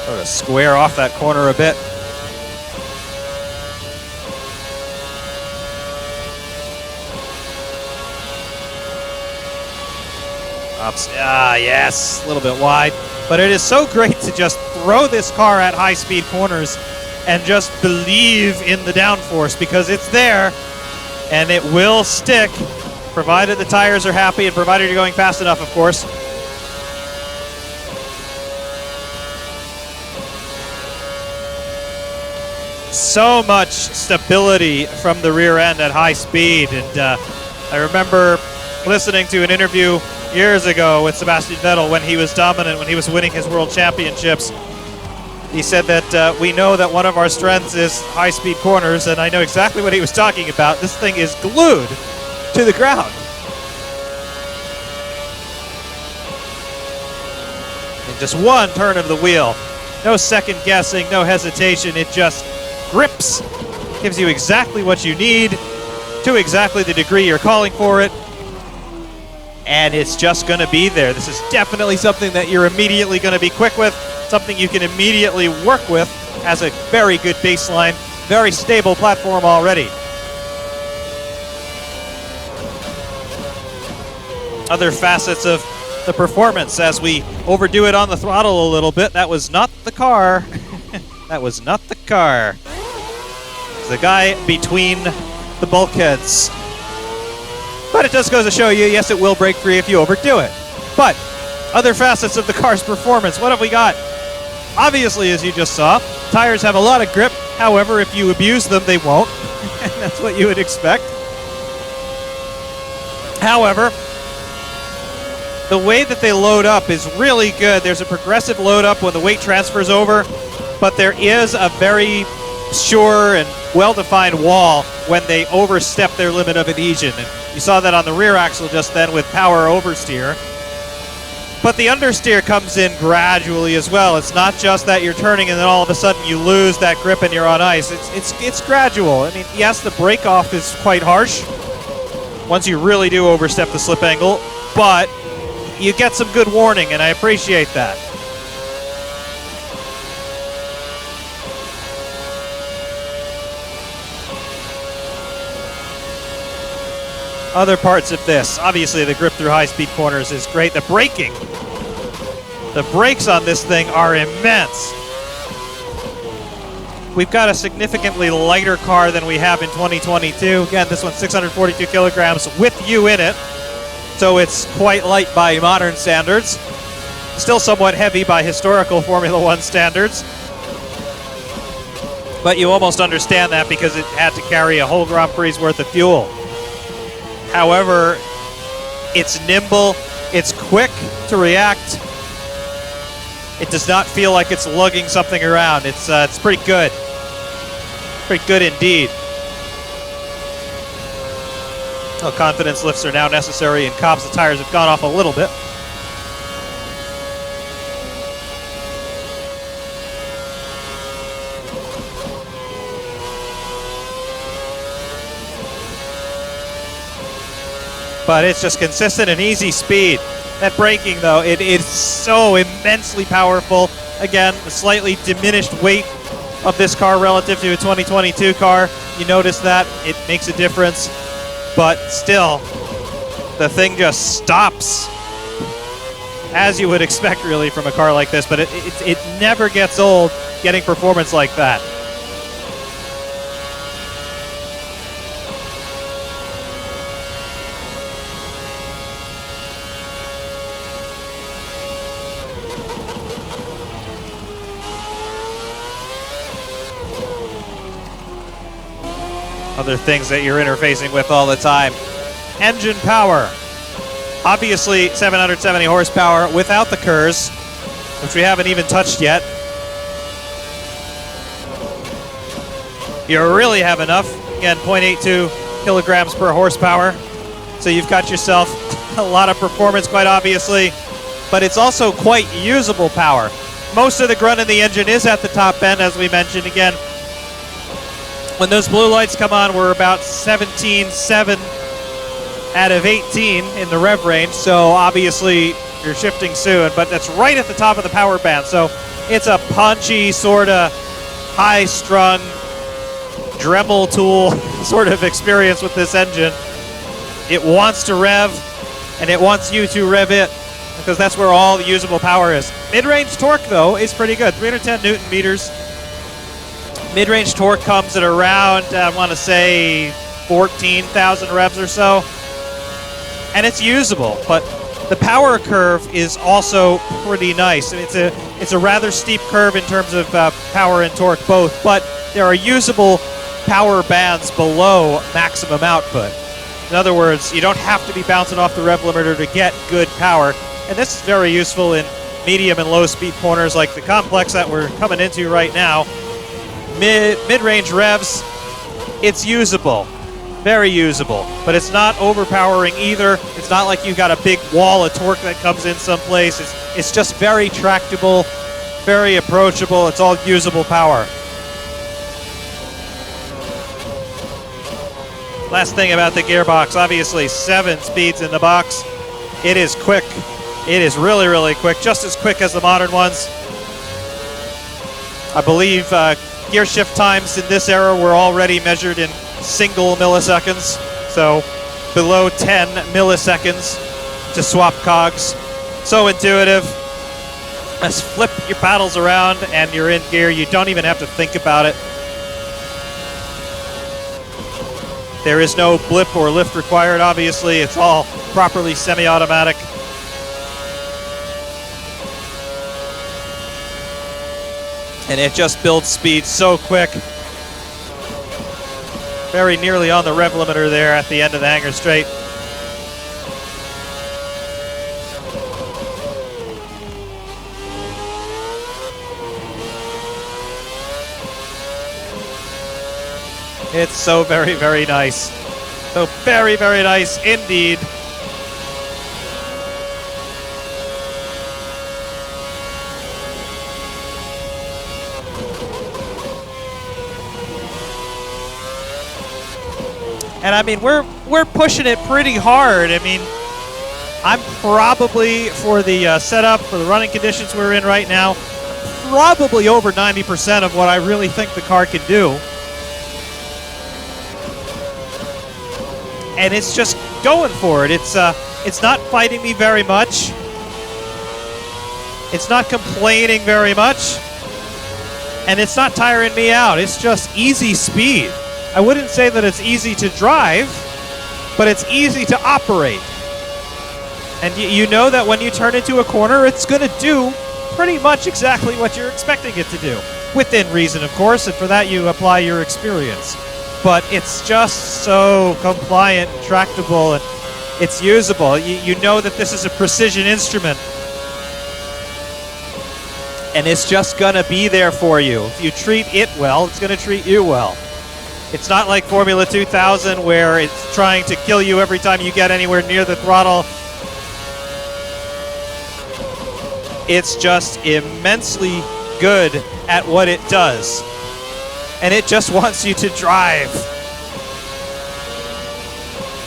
Sort of square off that corner a bit. Yes, a little bit wide. But it is so great to just throw this car at high-speed corners and just believe in the downforce, because it's there and it will stick, provided the tires are happy and provided you're going fast enough, of course. So much stability from the rear end at high speed, and I remember listening to an interview years ago with Sebastian Vettel when he was dominant, when he was winning his world championships. He said that we know that one of our strengths is high-speed corners, and I know exactly what he was talking about. This thing is glued to the ground. In just one turn of the wheel, no second guessing, no hesitation, it just grips, gives you exactly what you need to exactly the degree you're calling for it, and it's just going to be there. This is definitely something that you're immediately going to be quick with, something you can immediately work with as a very good baseline, very stable platform already. Other facets of the performance as we overdo it on the throttle a little bit. That was not the car. That was not the car. It's the guy between the bulkheads. But it just goes to show you, yes, it will break free if you overdo it. But other facets of the car's performance, what have we got? Obviously, as you just saw, tires have a lot of grip. However, if you abuse them, they won't. And that's what you would expect. However, the way that they load up is really good. There's a progressive load up when the weight transfers over, but there is a very sure and well-defined wall when they overstep their limit of adhesion. And you saw that on the rear axle just then with power oversteer. But the understeer comes in gradually as well. It's not just that you're turning and then all of a sudden you lose that grip and you're on ice. It's gradual. I mean, yes, the break off is quite harsh once you really do overstep the slip angle, but you get some good warning, and I appreciate that. Other parts of this, obviously the grip through high-speed corners is great. The braking, the brakes on this thing are immense. We've got a significantly lighter car than we have in 2022. Again, this one's 642 kilograms with you in it, so it's quite light by modern standards. Still somewhat heavy by historical Formula One standards. But you almost understand that because it had to carry a whole Grand Prix worth of fuel. However, it's nimble, it's quick to react. It does not feel like it's lugging something around. It's pretty good. Pretty good indeed. Well, confidence lifts are now necessary in Cobbs. The tires have gone off a little bit. But it's just consistent and easy speed. That braking, though, it is so immensely powerful. Again, the slightly diminished weight of this car relative to a 2022 car. You notice that. It makes a difference. But still, the thing just stops, as you would expect, really, from a car like this. But it never gets old getting performance like that. Other things that you're interfacing with all the time. Engine power. Obviously 770 horsepower without the KERS, which we haven't even touched yet. You really have enough. Again, 0.82 kilograms per horsepower. So you've got yourself a lot of performance, quite obviously, but it's also quite usable power. Most of the grunt in the engine is at the top end, as we mentioned. Again, when those blue lights come on, we're about 17.7 out of 18 in the rev range, so obviously you're shifting soon, but that's right at the top of the power band, so it's a punchy, sort of high-strung Dremel tool sort of experience with this engine. It wants to rev, and it wants you to rev it, because that's where all the usable power is. Mid-range torque, though, is pretty good, 310 Newton meters. Mid-range torque comes at around, I want to say, 14,000 revs or so. And it's usable, but the power curve is also pretty nice. It's a rather steep curve in terms of power and torque both, but there are usable power bands below maximum output. In other words, you don't have to be bouncing off the rev limiter to get good power. And this is very useful in medium and low speed corners like the complex that we're coming into right now. Mid-range revs, it's usable, very usable, but it's not overpowering either. It's not like you've got a big wall of torque that comes in someplace. It's just very tractable, very approachable. It's all usable power. Last thing about the gearbox, obviously 7 speeds in the box. It is quick. It is really, really quick, just as quick as the modern ones. I believe gear shift times in this era were already measured in single milliseconds, so below 10 milliseconds to swap cogs. So intuitive. Just flip your paddles around and you're in gear. You don't even have to think about it. There is no blip or lift required, obviously. It's all properly semi-automatic. And it just builds speed so quick. Very nearly on the rev limiter there at the end of the hanger straight. It's so very, very nice. So very, very nice indeed. And I mean, we're pushing it pretty hard. I mean, I'm probably, for the setup, for the running conditions we're in right now, probably over 90% of what I really think the car can do. And it's just going for it. It's not fighting me very much. It's not complaining very much. And it's not tiring me out. It's just easy speed. I wouldn't say that it's easy to drive, but it's easy to operate. And you know that when you turn into a corner, it's going to do pretty much exactly what you're expecting it to do. Within reason, of course, and for that you apply your experience. But it's just so compliant and tractable, and it's usable. You know that this is a precision instrument, and it's just going to be there for you. If you treat it well, it's going to treat you well. It's not like Formula 2000 where it's trying to kill you every time you get anywhere near the throttle. It's just immensely good at what it does. And it just wants you to drive.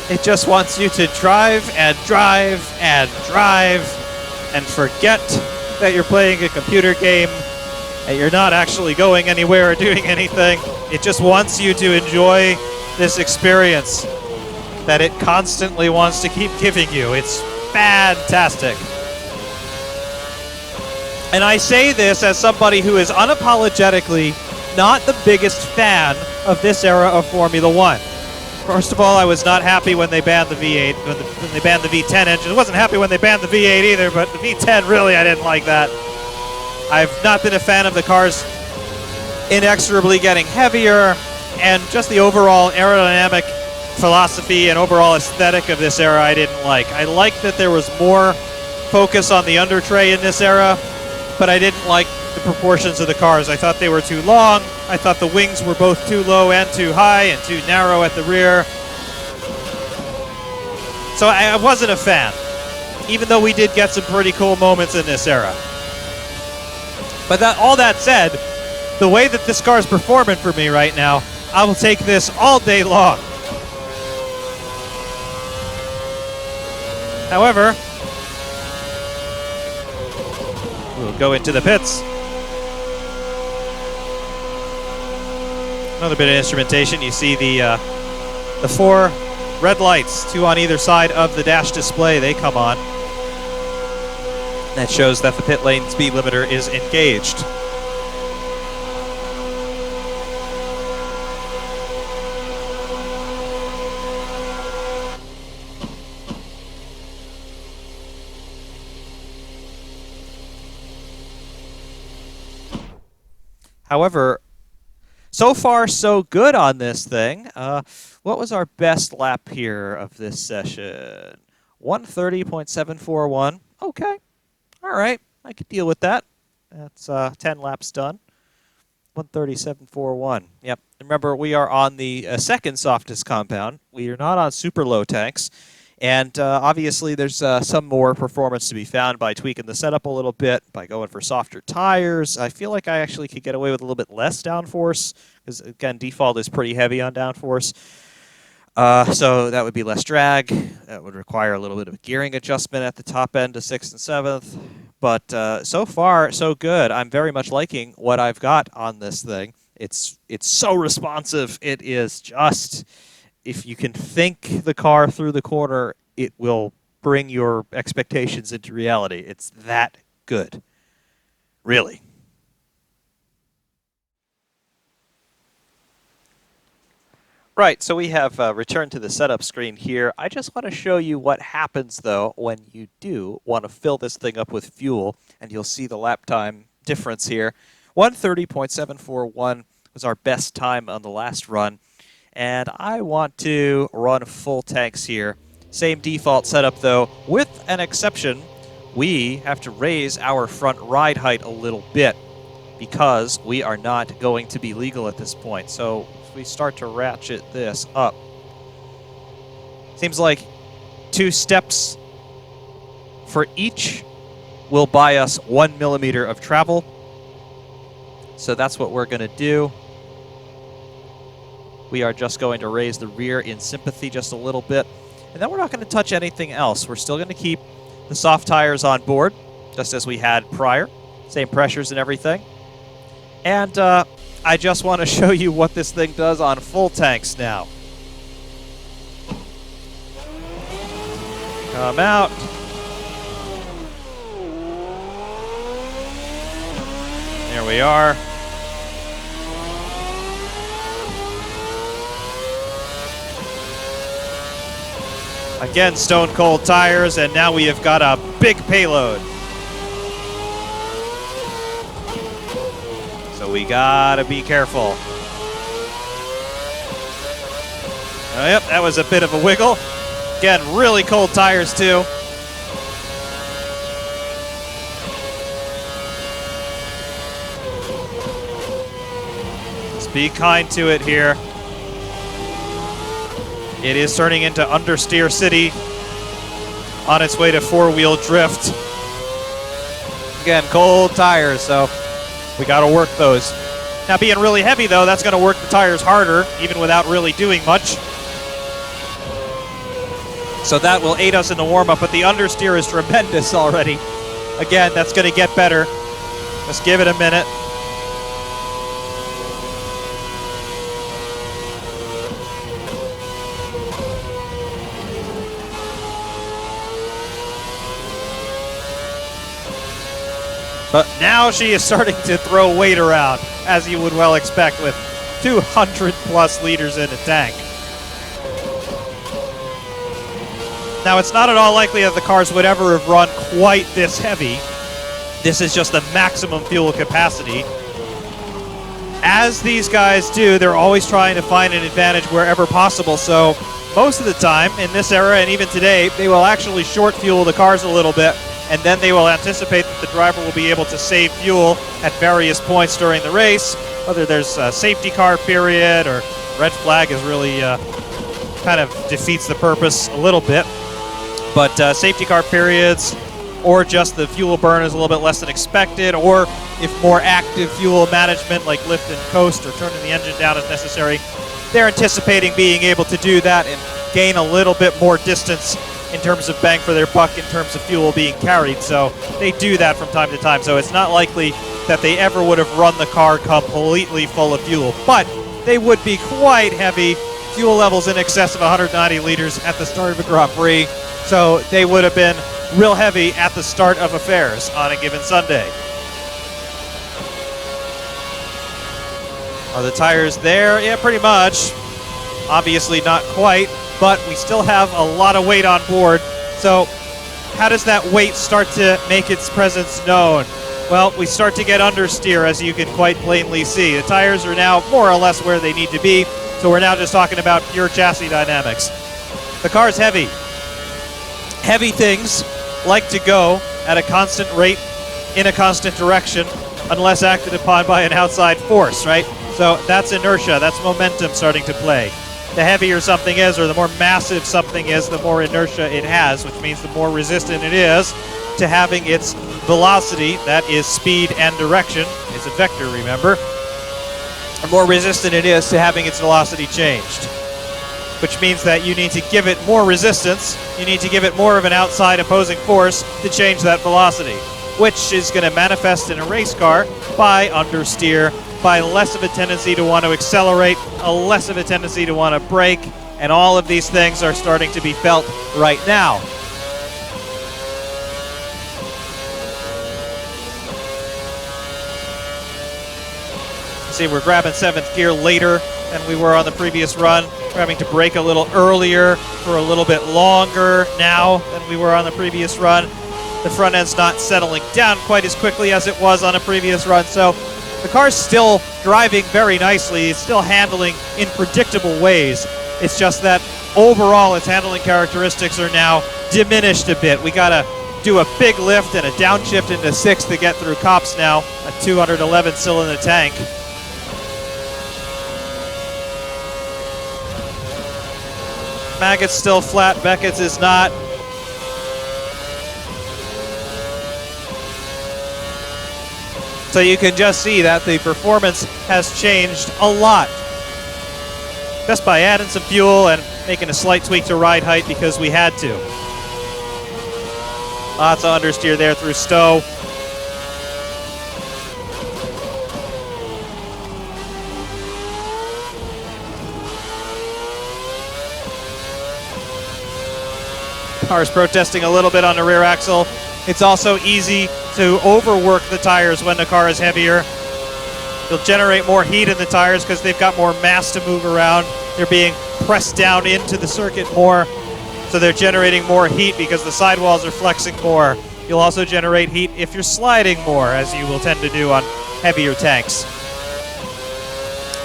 It just wants you to drive and drive and drive and forget that you're playing a computer game and you're not actually going anywhere or doing anything. It just wants you to enjoy this experience that it constantly wants to keep giving you. It's fantastic. And I say this as somebody who is unapologetically not the biggest fan of this era of Formula One. First of all, I was not happy when they banned the V8, when they banned the V10 engine. I wasn't happy when they banned the V8 either, but the V10, really, I didn't like that. I've not been a fan of the cars inexorably getting heavier, and just the overall aerodynamic philosophy and overall aesthetic of this era I didn't like. I liked that there was more focus on the under tray in this era, but I didn't like the proportions of the cars. I thought they were too long. I thought the wings were both too low and too high and too narrow at the rear. So I wasn't a fan, even though we did get some pretty cool moments in this era. But all that said, the way that this car is performing for me right now, I will take this all day long. However, we'll go into the pits. Another bit of instrumentation. You see the 4 red lights, 2 on either side of the dash display. They come on. That shows that the pit lane speed limiter is engaged. However, so far so good on this thing. What was our best lap here of this session? 130.741. Okay. All right. I could deal with that. That's 10 laps done. 137.41. Yep. Remember, we are on the second softest compound. We are not on super low tanks. And obviously, there's some more performance to be found by tweaking the setup a little bit, by going for softer tires. I feel like I actually could get away with a little bit less downforce, because, again, default is pretty heavy on downforce. So that would be less drag. That would require a little bit of a gearing adjustment at the top end to 6th and 7th. But so far, so good. I'm very much liking what I've got on this thing. It's so responsive. It is just... If you can think the car through the corner, it will bring your expectations into reality. It's that good. Really. Right, so we have returned to the setup screen here. I just want to show you what happens, though, when you do want to fill this thing up with fuel, and you'll see the lap time difference here. 130.741 was our best time on the last run. And I want to run full tanks here. Same default setup, though. With an exception, we have to raise our front ride height a little bit because we are not going to be legal at this point. So if we start to ratchet this up, seems like 2 steps for each will buy us 1 millimeter of travel. So that's what we're going to do. We are just going to raise the rear in sympathy just a little bit. And then we're not going to touch anything else. We're still going to keep the soft tires on board, just as we had prior. Same pressures and everything. And I just want to show you what this thing does on full tanks now. Come out. There we are. Again, stone cold tires, and now we have got a big payload. So we gotta be careful. Oh, yep, that was a bit of a wiggle. Again, really cold tires too. Just be kind to it here. It is turning into understeer city on its way to four-wheel drift. Again, cold tires, so we got to work those. Now, being really heavy, though, that's going to work the tires harder, even without really doing much. So that will aid us in the warm-up, but the understeer is tremendous already. Again, that's going to get better. Just give it a minute. But now she is starting to throw weight around, as you would well expect with 200 plus liters in a tank. Now, it's not at all likely that the cars would ever have run quite this heavy. This is just the maximum fuel capacity. As these guys do, they're always trying to find an advantage wherever possible. So most of the time in this era and even today, they will actually short fuel the cars a little bit, and then they will anticipate that the driver will be able to save fuel at various points during the race, whether there's a safety car period or red flag is really kind of defeats the purpose a little bit. But safety car periods, or just the fuel burn is a little bit less than expected, or if more active fuel management like lift and coast or turning the engine down is necessary, they're anticipating being able to do that and gain a little bit more distance in terms of bang for their buck in terms of fuel being carried. So they do that from time to time. So it's not likely that they ever would have run the car completely full of fuel, but they would be quite heavy, fuel levels in excess of 190 liters at the start of a Grand Prix. So they would have been real heavy at the start of affairs on a given Sunday. Are the tires there? Yeah, pretty much. Obviously not quite, but we still have a lot of weight on board. So how does that weight start to make its presence known? Well, we start to get understeer, as you can quite plainly see. The tires are now more or less where they need to be, so we're now just talking about pure chassis dynamics. The car's heavy. Heavy things like to go at a constant rate in a constant direction unless acted upon by an outside force, right? So that's inertia, that's momentum starting to play. The heavier something is, or the more massive something is, the more inertia it has, which means the more resistant it is to having its velocity, that is speed and direction, it's a vector, remember, the more resistant it is to having its velocity changed. Which means that you need to give it more resistance, you need to give it more of an outside opposing force to change that velocity, which is going to manifest in a race car by understeer, by less of a tendency to want to accelerate, a less of a tendency to want to brake, and all of these things are starting to be felt right now. See, we're grabbing 7th gear later than we were on the previous run. We're having to brake a little earlier for a little bit longer now than we were on the previous run. The front end's not settling down quite as quickly as it was on a previous run, so the car's still driving very nicely. It's still handling in predictable ways. It's just that overall its handling characteristics are now diminished a bit. We gotta do a big lift and a downshift into 6th to get through Cops now, a 211 still in the tank. Maggott's still flat, Beckett's is not. So you can just see that the performance has changed a lot. Just by adding some fuel and making a slight tweak to ride height because we had to. Lots of understeer there through Stowe. Car's protesting a little bit on the rear axle. It's also easy to overwork the tires when the car is heavier. They'll generate more heat in the tires because they've got more mass to move around. They're being pressed down into the circuit more, so they're generating more heat because the sidewalls are flexing more. You'll also generate heat if you're sliding more, as you will tend to do on heavier tanks.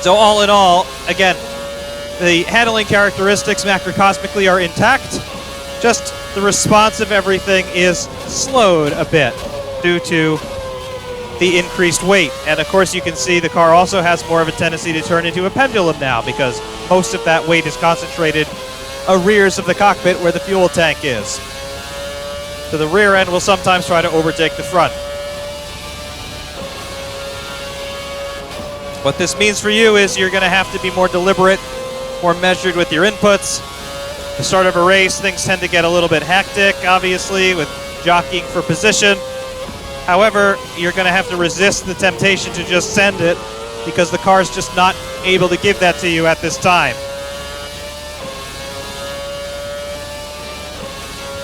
So all in all, again, the handling characteristics macrocosmically are intact. Just the response of everything is slowed a bit due to the increased weight. And of course you can see the car also has more of a tendency to turn into a pendulum now because most of that weight is concentrated rears of the cockpit where the fuel tank is. So the rear end will sometimes try to overtake the front. What this means for you is you're going to have to be more deliberate, more measured with your inputs. The start of a race, things tend to get a little bit hectic, obviously, with jockeying for position. However, you're going to have to resist the temptation to just send it because the car's just not able to give that to you at this time.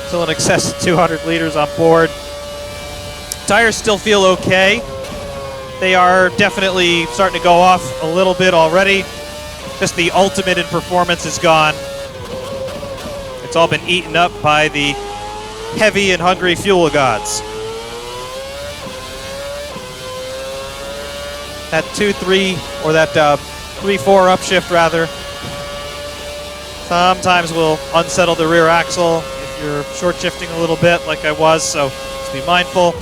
Still in excess of 200 liters on board. Tires still feel okay. They are definitely starting to go off a little bit already. Just the ultimate in performance is gone. It's all been eaten up by the heavy and hungry fuel gods. That 2-3, or that 3-4 upshift rather, sometimes will unsettle the rear axle if you're short shifting a little bit like I was, so just be mindful.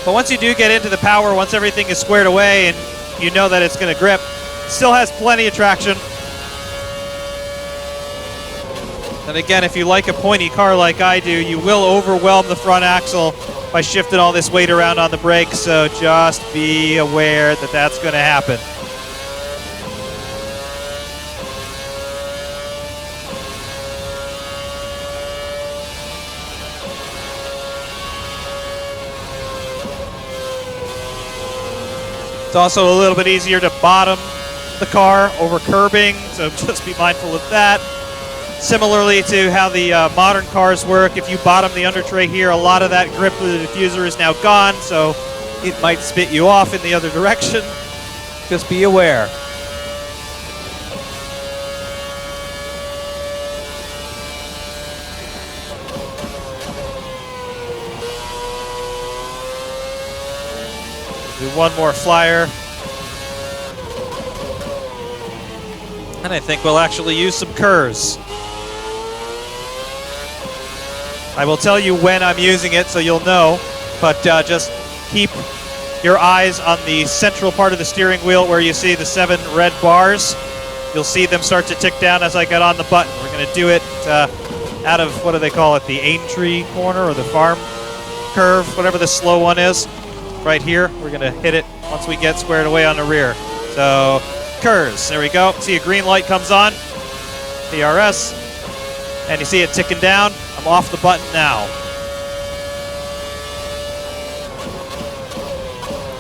But once you do get into the power, once everything is squared away and you know that it's going to grip, it still has plenty of traction. And again, if you like a pointy car like I do, you will overwhelm the front axle by shifting all this weight around on the brakes, so just be aware that that's going to happen. It's also a little bit easier to bottom the car over curbing, so just be mindful of that. Similarly to how the modern cars work, if you bottom the under tray here, a lot of that grip with the diffuser is now gone, so it might spit you off in the other direction. Just be aware. Do one more flyer. And I think we'll actually use some curves. I will tell you when I'm using it so you'll know, but just keep your eyes on the central part of the steering wheel where you see the 7 red bars. You'll see them start to tick down as I get on the button. We're going to do it out of, what do they call it, the Aintree corner or the farm curve, whatever the slow one is. Right here, we're going to hit it once we get squared away on the rear. So, curves, there we go. See a green light comes on, PRS, and you see it ticking down. I'm off the button now.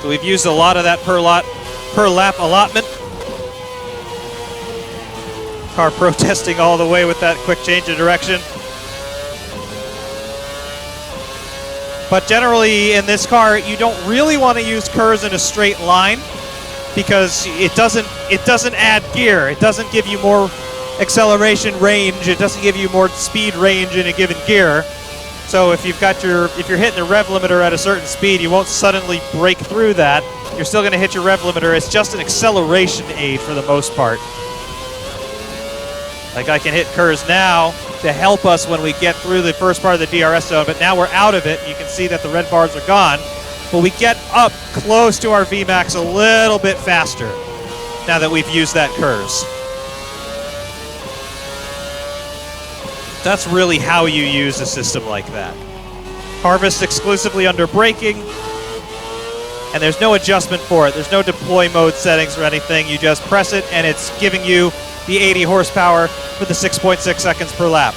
So we've used a lot of that per lap allotment. Car protesting all the way with that quick change of direction. But generally in this car, you don't really want to use curves in a straight line because it doesn't add gear. It doesn't give you more acceleration range. It doesn't give you more speed range in a given gear. So if you're hitting the rev limiter at a certain speed, you won't suddenly break through that. You're still going to hit your rev limiter. It's just an acceleration aid for the most part. Like I can hit curves now to help us when we get through the first part of the DRS zone, but now we're out of it. You can see that the red bars are gone. But we get up close to our VMAX a little bit faster now that we've used that curves. That's really how you use a system like that. Harvest exclusively under braking, and there's no adjustment for it. There's no deploy mode settings or anything. You just press it, and it's giving you the 80 horsepower for the 6.6 seconds per lap.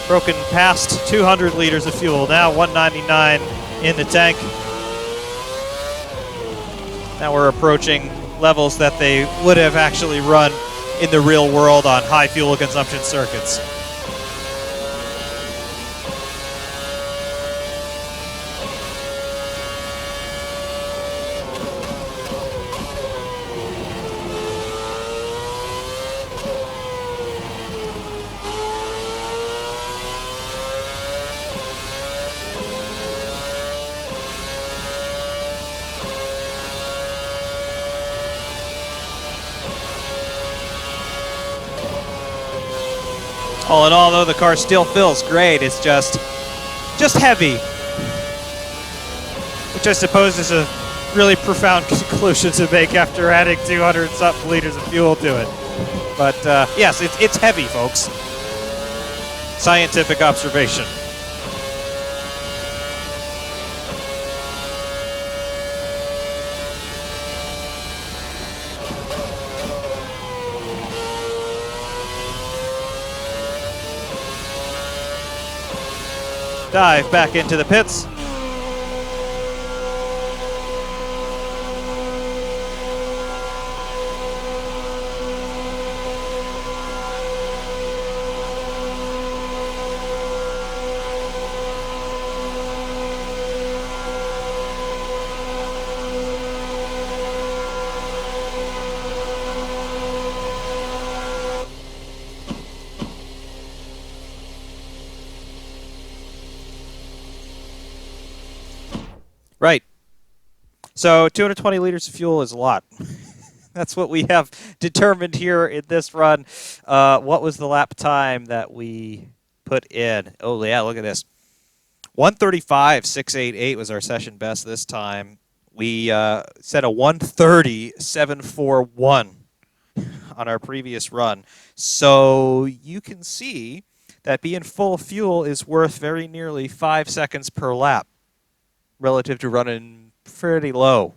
Broken past 200 liters of fuel. Now 199 in the tank. Now we're approaching levels that they would have actually run in the real world on high fuel consumption circuits. All in all, though, the car still feels great. It's just heavy, which I suppose is a really profound conclusion to make after adding 200-something liters of fuel to it. But yes, it's heavy, folks. Scientific observation. Dive back into the pits. Right. So 220 liters of fuel is a lot. That's what we have determined here in this run. What was the lap time that we put in? Oh, yeah, look at this. 135.688 was our session best this time. We set a 130.741 on our previous run. So you can see that being full fuel is worth very nearly 5 seconds per lap, relative to running pretty low.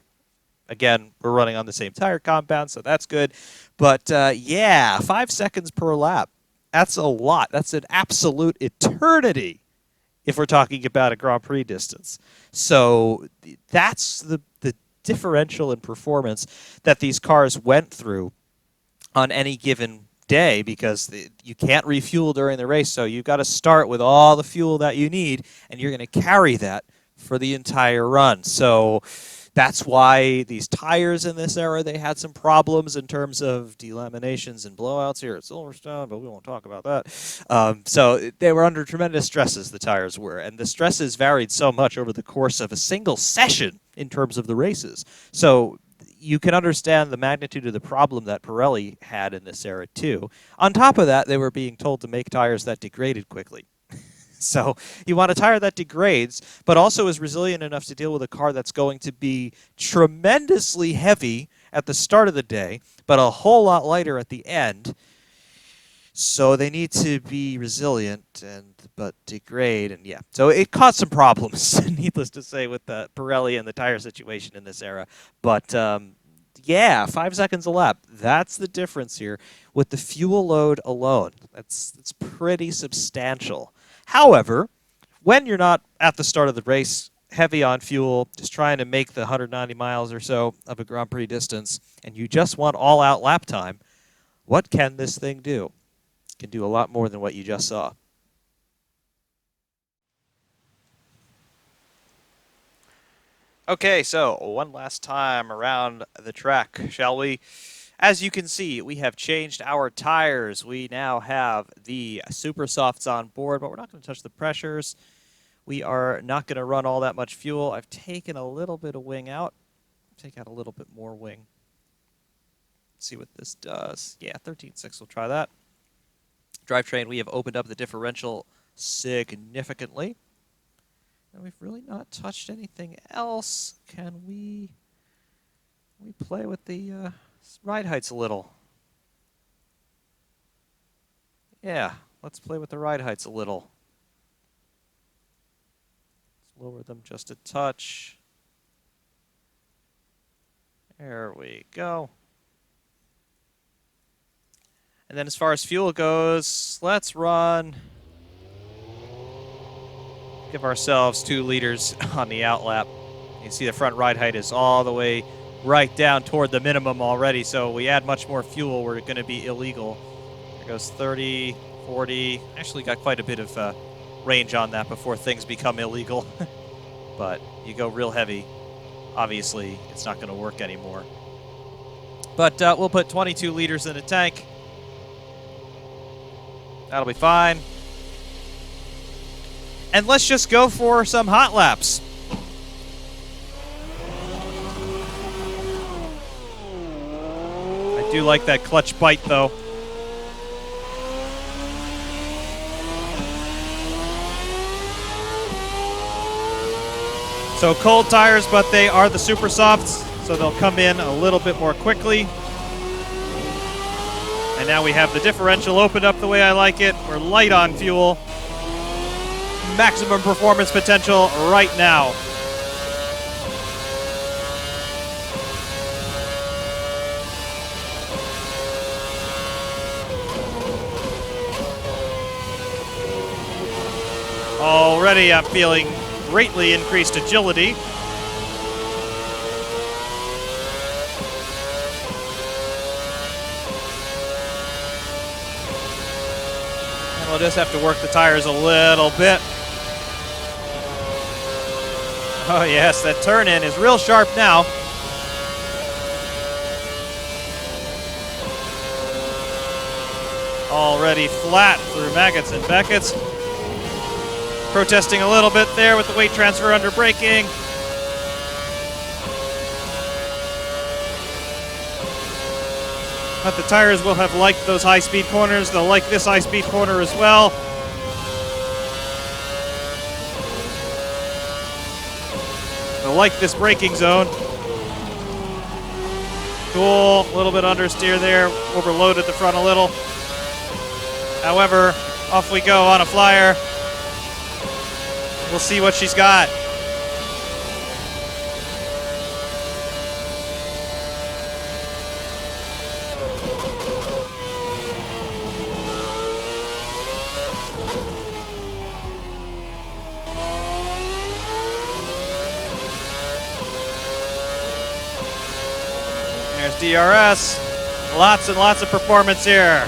Again, we're running on the same tire compound, so that's good. But yeah, 5 seconds per lap. That's a lot. That's an absolute eternity if we're talking about a Grand Prix distance. So that's the differential in performance that these cars went through on any given day, because you can't refuel during the race. So you've got to start with all the fuel that you need, and you're going to carry that for the entire run. So that's why these tires in this era, they had some problems in terms of delaminations and blowouts here at Silverstone, but we won't talk about that. So they were under tremendous stresses, the tires were, and the stresses varied so much over the course of a single session in terms of the races. So you can understand the magnitude of the problem that Pirelli had in this era too. On top of that, they were being told to make tires that degraded quickly. So you want a tire that degrades, but also is resilient enough to deal with a car that's going to be tremendously heavy at the start of the day, but a whole lot lighter at the end. So they need to be resilient but degrade, and yeah. So it caused some problems, needless to say, with the Pirelli and the tire situation in this era. But yeah, 5 seconds a lap. That's the difference here with the fuel load alone. It's pretty substantial. However, when you're not at the start of the race, heavy on fuel, just trying to make the 190 miles or so of a Grand Prix distance, and you just want all-out lap time, what can this thing do? It can do a lot more than what you just saw. Okay, so one last time around the track, shall we? As you can see, we have changed our tires. We now have the Super Softs on board, but we're not going to touch the pressures. We are not going to run all that much fuel. I've taken a little bit of wing out. Take out a little bit more wing. Let's see what this does. Yeah, 13.6, we'll try that. Drivetrain, we have opened up the differential significantly. And we've really not touched anything else. Can we play with the ride heights a little? Yeah, let's play with the ride heights a little. Let's lower them just a touch. There we go. And then as far as fuel goes, let's run. Give ourselves 2 liters on the outlap. You can see the front ride height is all the way right down toward the minimum already, so we add much more fuel, we're going to be illegal. There goes 30, 40. Actually got quite a bit of range on that before things become illegal. But you go real heavy, obviously it's not going to work anymore. But we'll put 22 liters in the tank. That'll be fine. And let's just go for some hot laps. I do like that clutch bite, though. So cold tires, but they are the super softs, so they'll come in a little bit more quickly. And now we have the differential opened up the way I like it. We're light on fuel. Maximum performance potential right now. Already I'm feeling greatly increased agility. And we'll just have to work the tires a little bit. Oh yes, that turn in is real sharp now. Already flat through Maggots and Beckett's. Protesting a little bit there with the weight transfer under braking. But the tires will have liked those high-speed corners. They'll like this high-speed corner as well. They'll like this braking zone. Cool, a little bit understeer there. Overloaded the front a little. However, off we go on a flyer. We'll see what she's got. There's DRS. Lots and lots of performance here.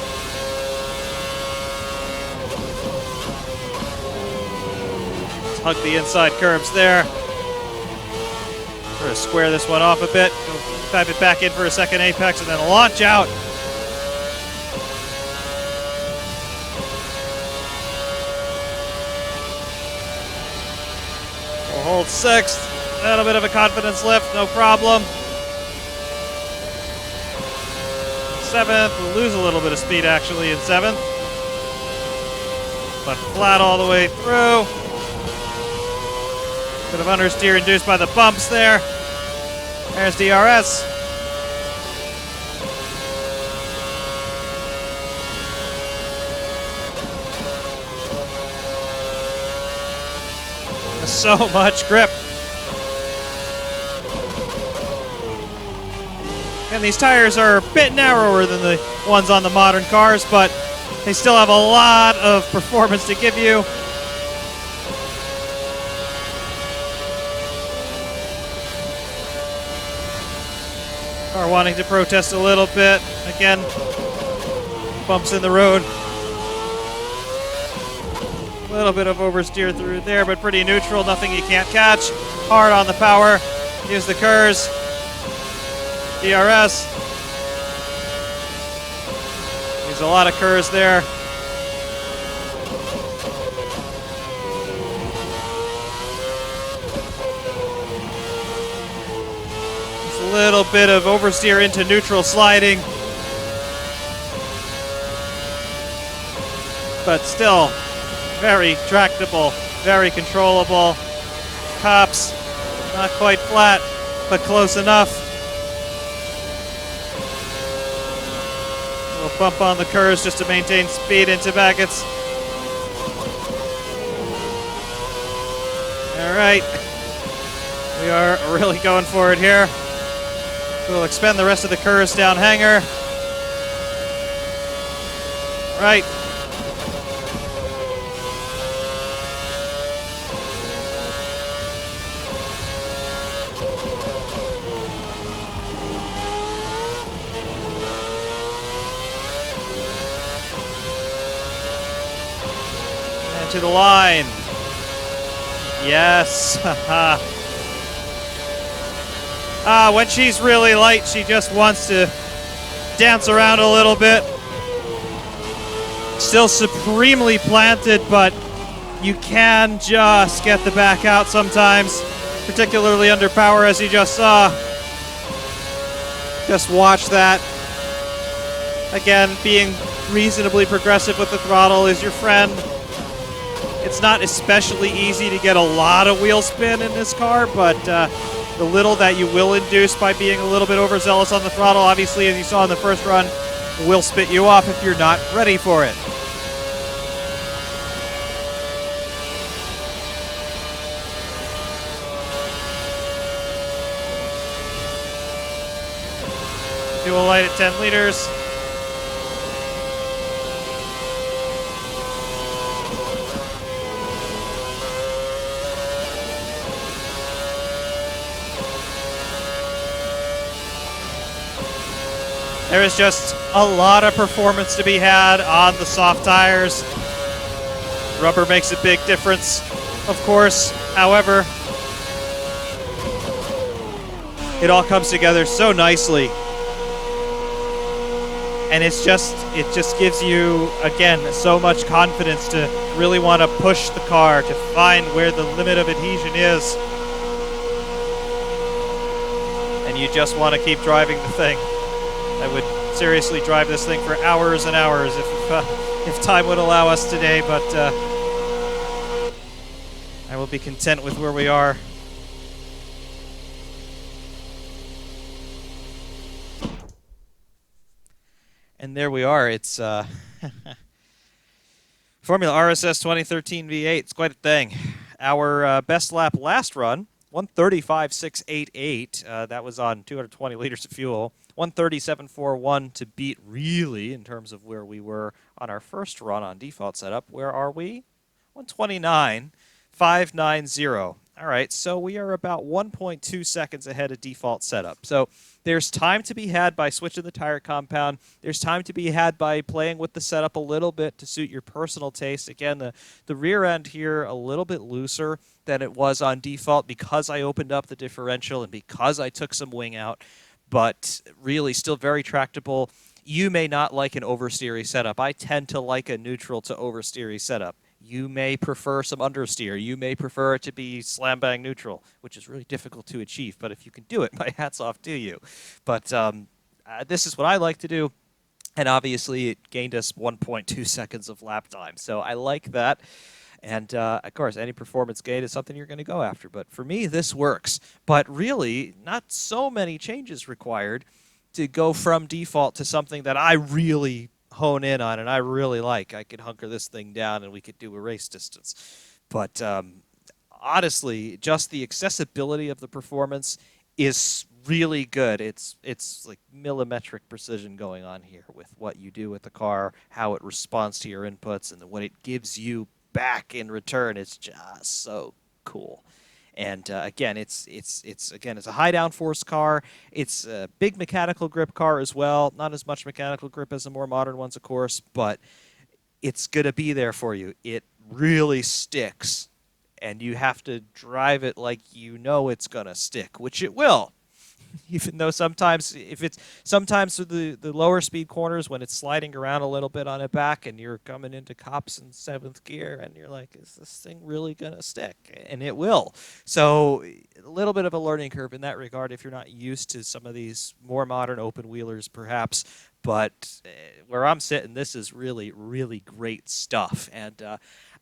Hug the inside curves there. We're going to square this one off a bit. Dive it back in for a second apex and then launch out. We'll hold sixth. A little bit of a confidence lift, no problem. Seventh, we'll lose a little bit of speed actually in seventh. But flat all the way through. Bit of understeer induced by the bumps there. There's DRS. So much grip. And these tires are a bit narrower than the ones on the modern cars, but they still have a lot of performance to give you. Are wanting to protest a little bit. Again, bumps in the road. A little bit of oversteer through there, but pretty neutral. Nothing you can't catch. Hard on the power. Use the KERS. DRS. Use a lot of KERS there. A little bit of oversteer into neutral sliding. But still, very tractable, very controllable. Tops, not quite flat, but close enough. A little bump on the KERS just to maintain speed into Baggots. All right, we are really going for it here. We'll expend the rest of the KERS down hanger. Right. And to the line. Yes. When she's really light, she just wants to dance around a little bit. Still supremely planted, but you can just get the back out sometimes, particularly under power, as you just saw. Just watch that. Again, being reasonably progressive with the throttle is your friend. It's not especially easy to get a lot of wheel spin in this car, but the little that you will induce by being a little bit overzealous on the throttle, obviously, as you saw in the first run, will spit you off if you're not ready for it. Fuel light at 10 liters. There is just a lot of performance to be had on the soft tires. Rubber makes a big difference, of course. However, it all comes together so nicely. And it just gives you, again, so much confidence to really want to push the car, to find where the limit of adhesion is. And you just want to keep driving the thing. I would seriously drive this thing for hours and hours if time would allow us today, but I will be content with where we are. And there we are. It's Formula RSS 2013 V8. It's quite a thing. Our best lap last run, 135.688. That was on 220 liters of fuel. 137.41 to beat, really, in terms of where we were on our first run on default setup. Where are we? 129.590. All right, so we are about 1.2 seconds ahead of default setup. So there's time to be had by switching the tire compound. There's time to be had by playing with the setup a little bit to suit your personal taste. Again, the rear end here a little bit looser than it was on default because I opened up the differential and because I took some wing out, but really still very tractable. You may not like an oversteery setup. I tend to like a neutral to oversteery setup. You may prefer some understeer. You may prefer it to be slam-bang neutral, which is really difficult to achieve. But if you can do it, my hat's off to you. But this is what I like to do. And obviously, it gained us 1.2 seconds of lap time. So I like that. And, of course, any performance gain is something you're going to go after. But for me, this works. But really, not so many changes required to go from default to something that I really hone in on and I really like. I could hunker this thing down and we could do a race distance. But honestly, just the accessibility of the performance is really good. It's like millimetric precision going on here with what you do with the car, how it responds to your inputs, and what it gives you back in return. It's just so cool. And again, it's a high downforce car. It's a big mechanical grip car as well. Not as much mechanical grip as the more modern ones, of course, but it's going to be there for you. It really sticks, and you have to drive it like you know it's going to stick, which it will. Even though sometimes with the lower speed corners when it's sliding around a little bit on it back and you're coming into cops in 7th gear and you're like, is this thing really going to stick? And it will. So a little bit of a learning curve in that regard if you're not used to some of these more modern open wheelers perhaps. But where I'm sitting, this is really, really great stuff. And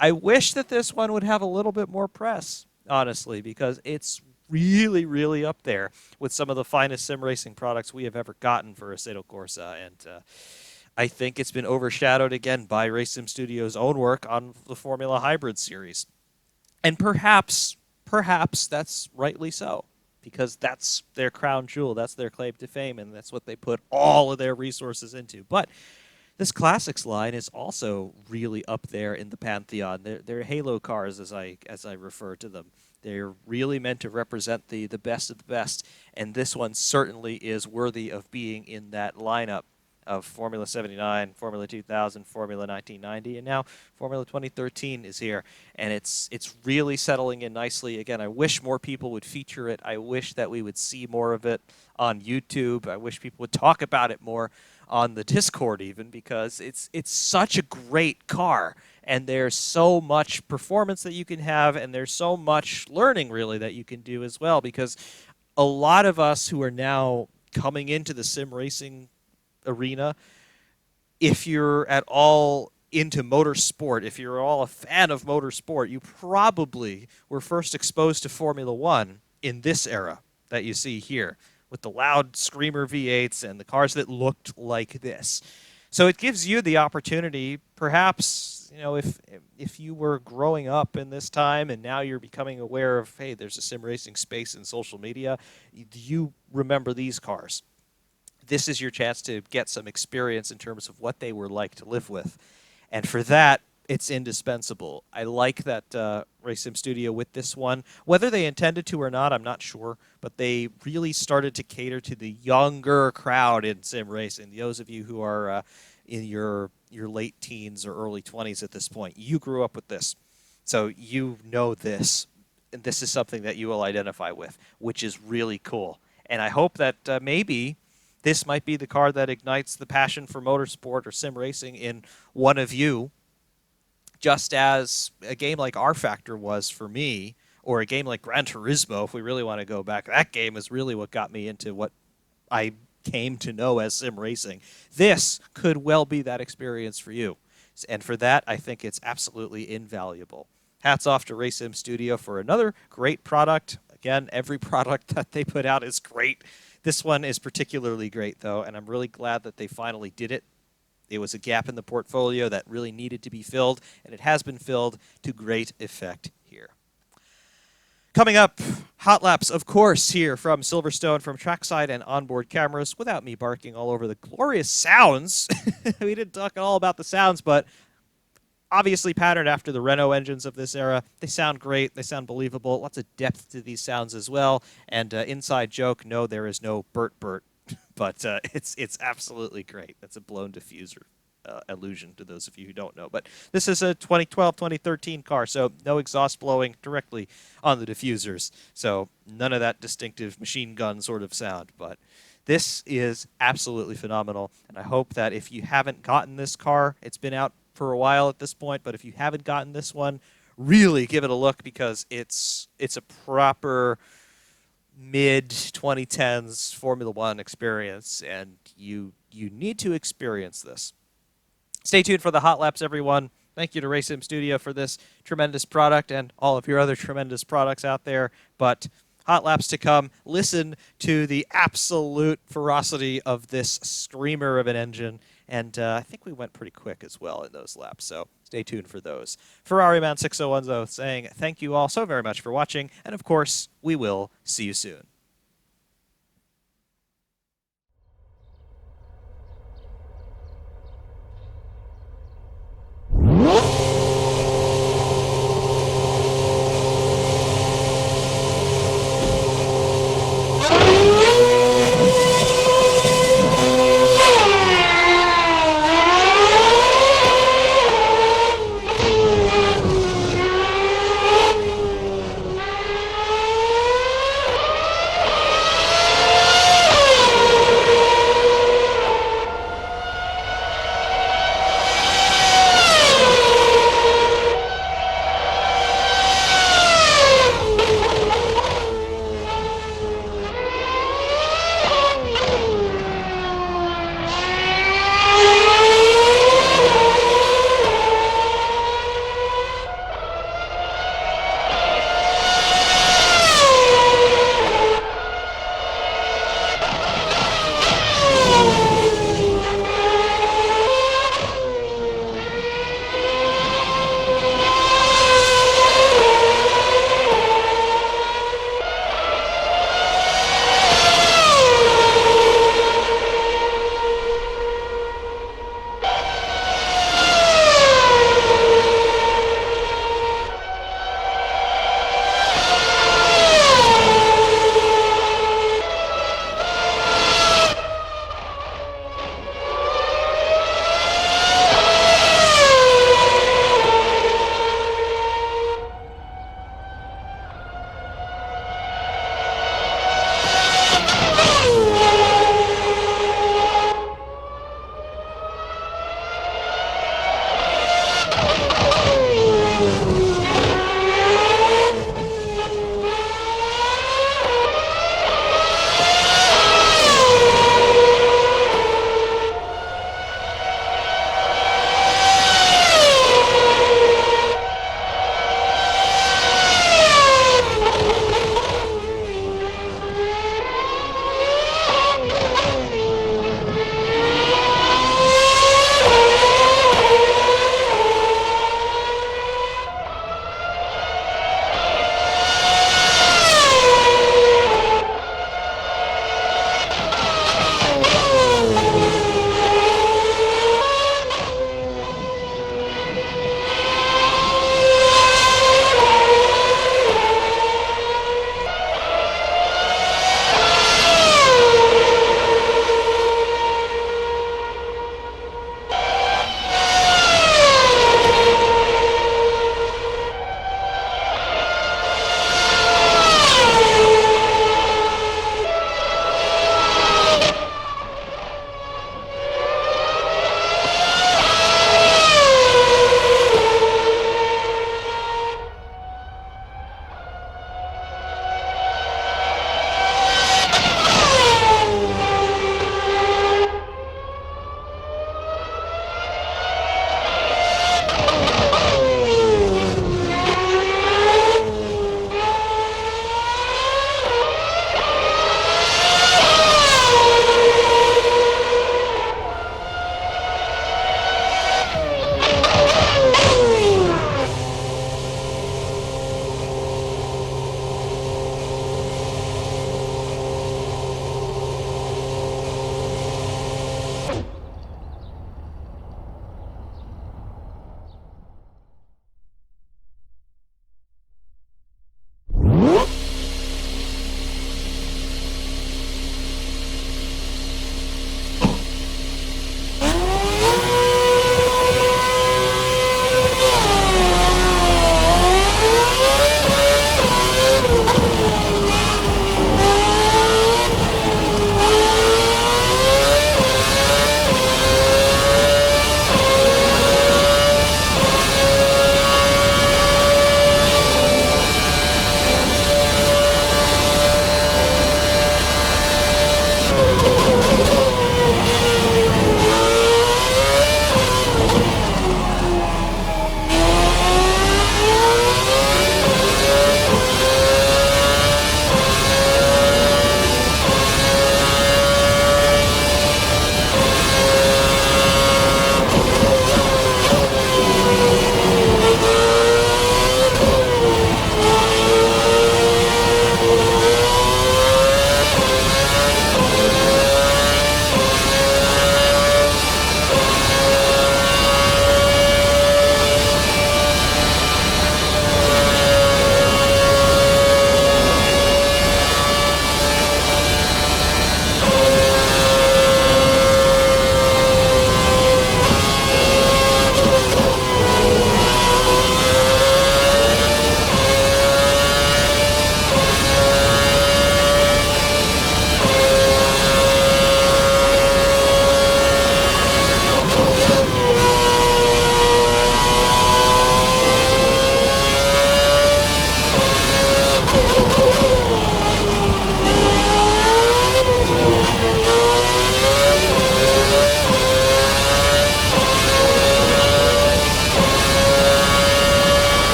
I wish that this one would have a little bit more press, honestly, because it's really, really up there with some of the finest sim racing products we have ever gotten for Assetto Corsa. And I think it's been overshadowed again by Race Sim Studios' own work on the Formula Hybrid series. And perhaps that's rightly so, because that's their crown jewel, that's their claim to fame, and that's what they put all of their resources into. But this Classics line is also really up there in the pantheon. They're Halo cars, as I refer to them. They're really meant to represent the best of the best, and this one certainly is worthy of being in that lineup of Formula 79, Formula 2000, Formula 1990, and now Formula 2013 is here, and it's really settling in nicely. Again, I wish more people would feature it. I wish that we would see more of it on YouTube. I wish people would talk about it more on the Discord even, because it's such a great car. And there's so much performance that you can have, and there's so much learning, really, that you can do as well. Because a lot of us who are now coming into the sim racing arena, if you're at all into motorsport, if you're all a fan of motorsport, you probably were first exposed to Formula One in this era that you see here, with the loud screamer V8s and the cars that looked like this. So it gives you the opportunity, perhaps, if you were growing up in this time and now you're becoming aware of, hey, there's a sim racing space in social media, you remember these cars. This is your chance to get some experience in terms of what they were like to live with. And for that, it's indispensable. I like that Race Sim Studio with this one. Whether they intended to or not, I'm not sure, but they really started to cater to the younger crowd in sim racing. Those of you who are in your late teens or early 20s at this point, you grew up with this. So you know this, and this is something that you will identify with, which is really cool. And I hope that maybe this might be the car that ignites the passion for motorsport or sim racing in one of you, just as a game like R Factor was for me, or a game like Gran Turismo, if we really want to go back. That game is really what got me into what I came to know as sim racing. This could well be that experience for you. And for that, I think it's absolutely invaluable. Hats off to Race Sim Studio for another great product. Again, every product that they put out is great. This one is particularly great, though, and I'm really glad that they finally did it. It was a gap in the portfolio that really needed to be filled, and it has been filled to great effect here. Coming up, hot laps, of course, here from Silverstone, from trackside and onboard cameras, without me barking all over the glorious sounds. We didn't talk all about the sounds, but obviously patterned after the Renault engines of this era. They sound great. They sound believable. Lots of depth to these sounds as well. And inside joke, no, there is no Burt, but it's absolutely great. That's a blown diffuser illusion to those of you who don't know. But this is a 2012, 2013 car, so no exhaust blowing directly on the diffusers. So none of that distinctive machine gun sort of sound. But this is absolutely phenomenal. And I hope that if you haven't gotten this car, it's been out for a while at this point, but if you haven't gotten this one, really give it a look, because it's a proper mid-2010s Formula One experience, and you need to experience this. Stay tuned for the hot laps, everyone. Thank you to Race Sim Studio for this tremendous product and all of your other tremendous products out there. But hot laps to come. Listen to the absolute ferocity of this screamer of an engine. And I think we went pretty quick as well in those laps, so stay tuned for those. Ferrari Man 6010 saying thank you all so very much for watching, and of course, we will see you soon.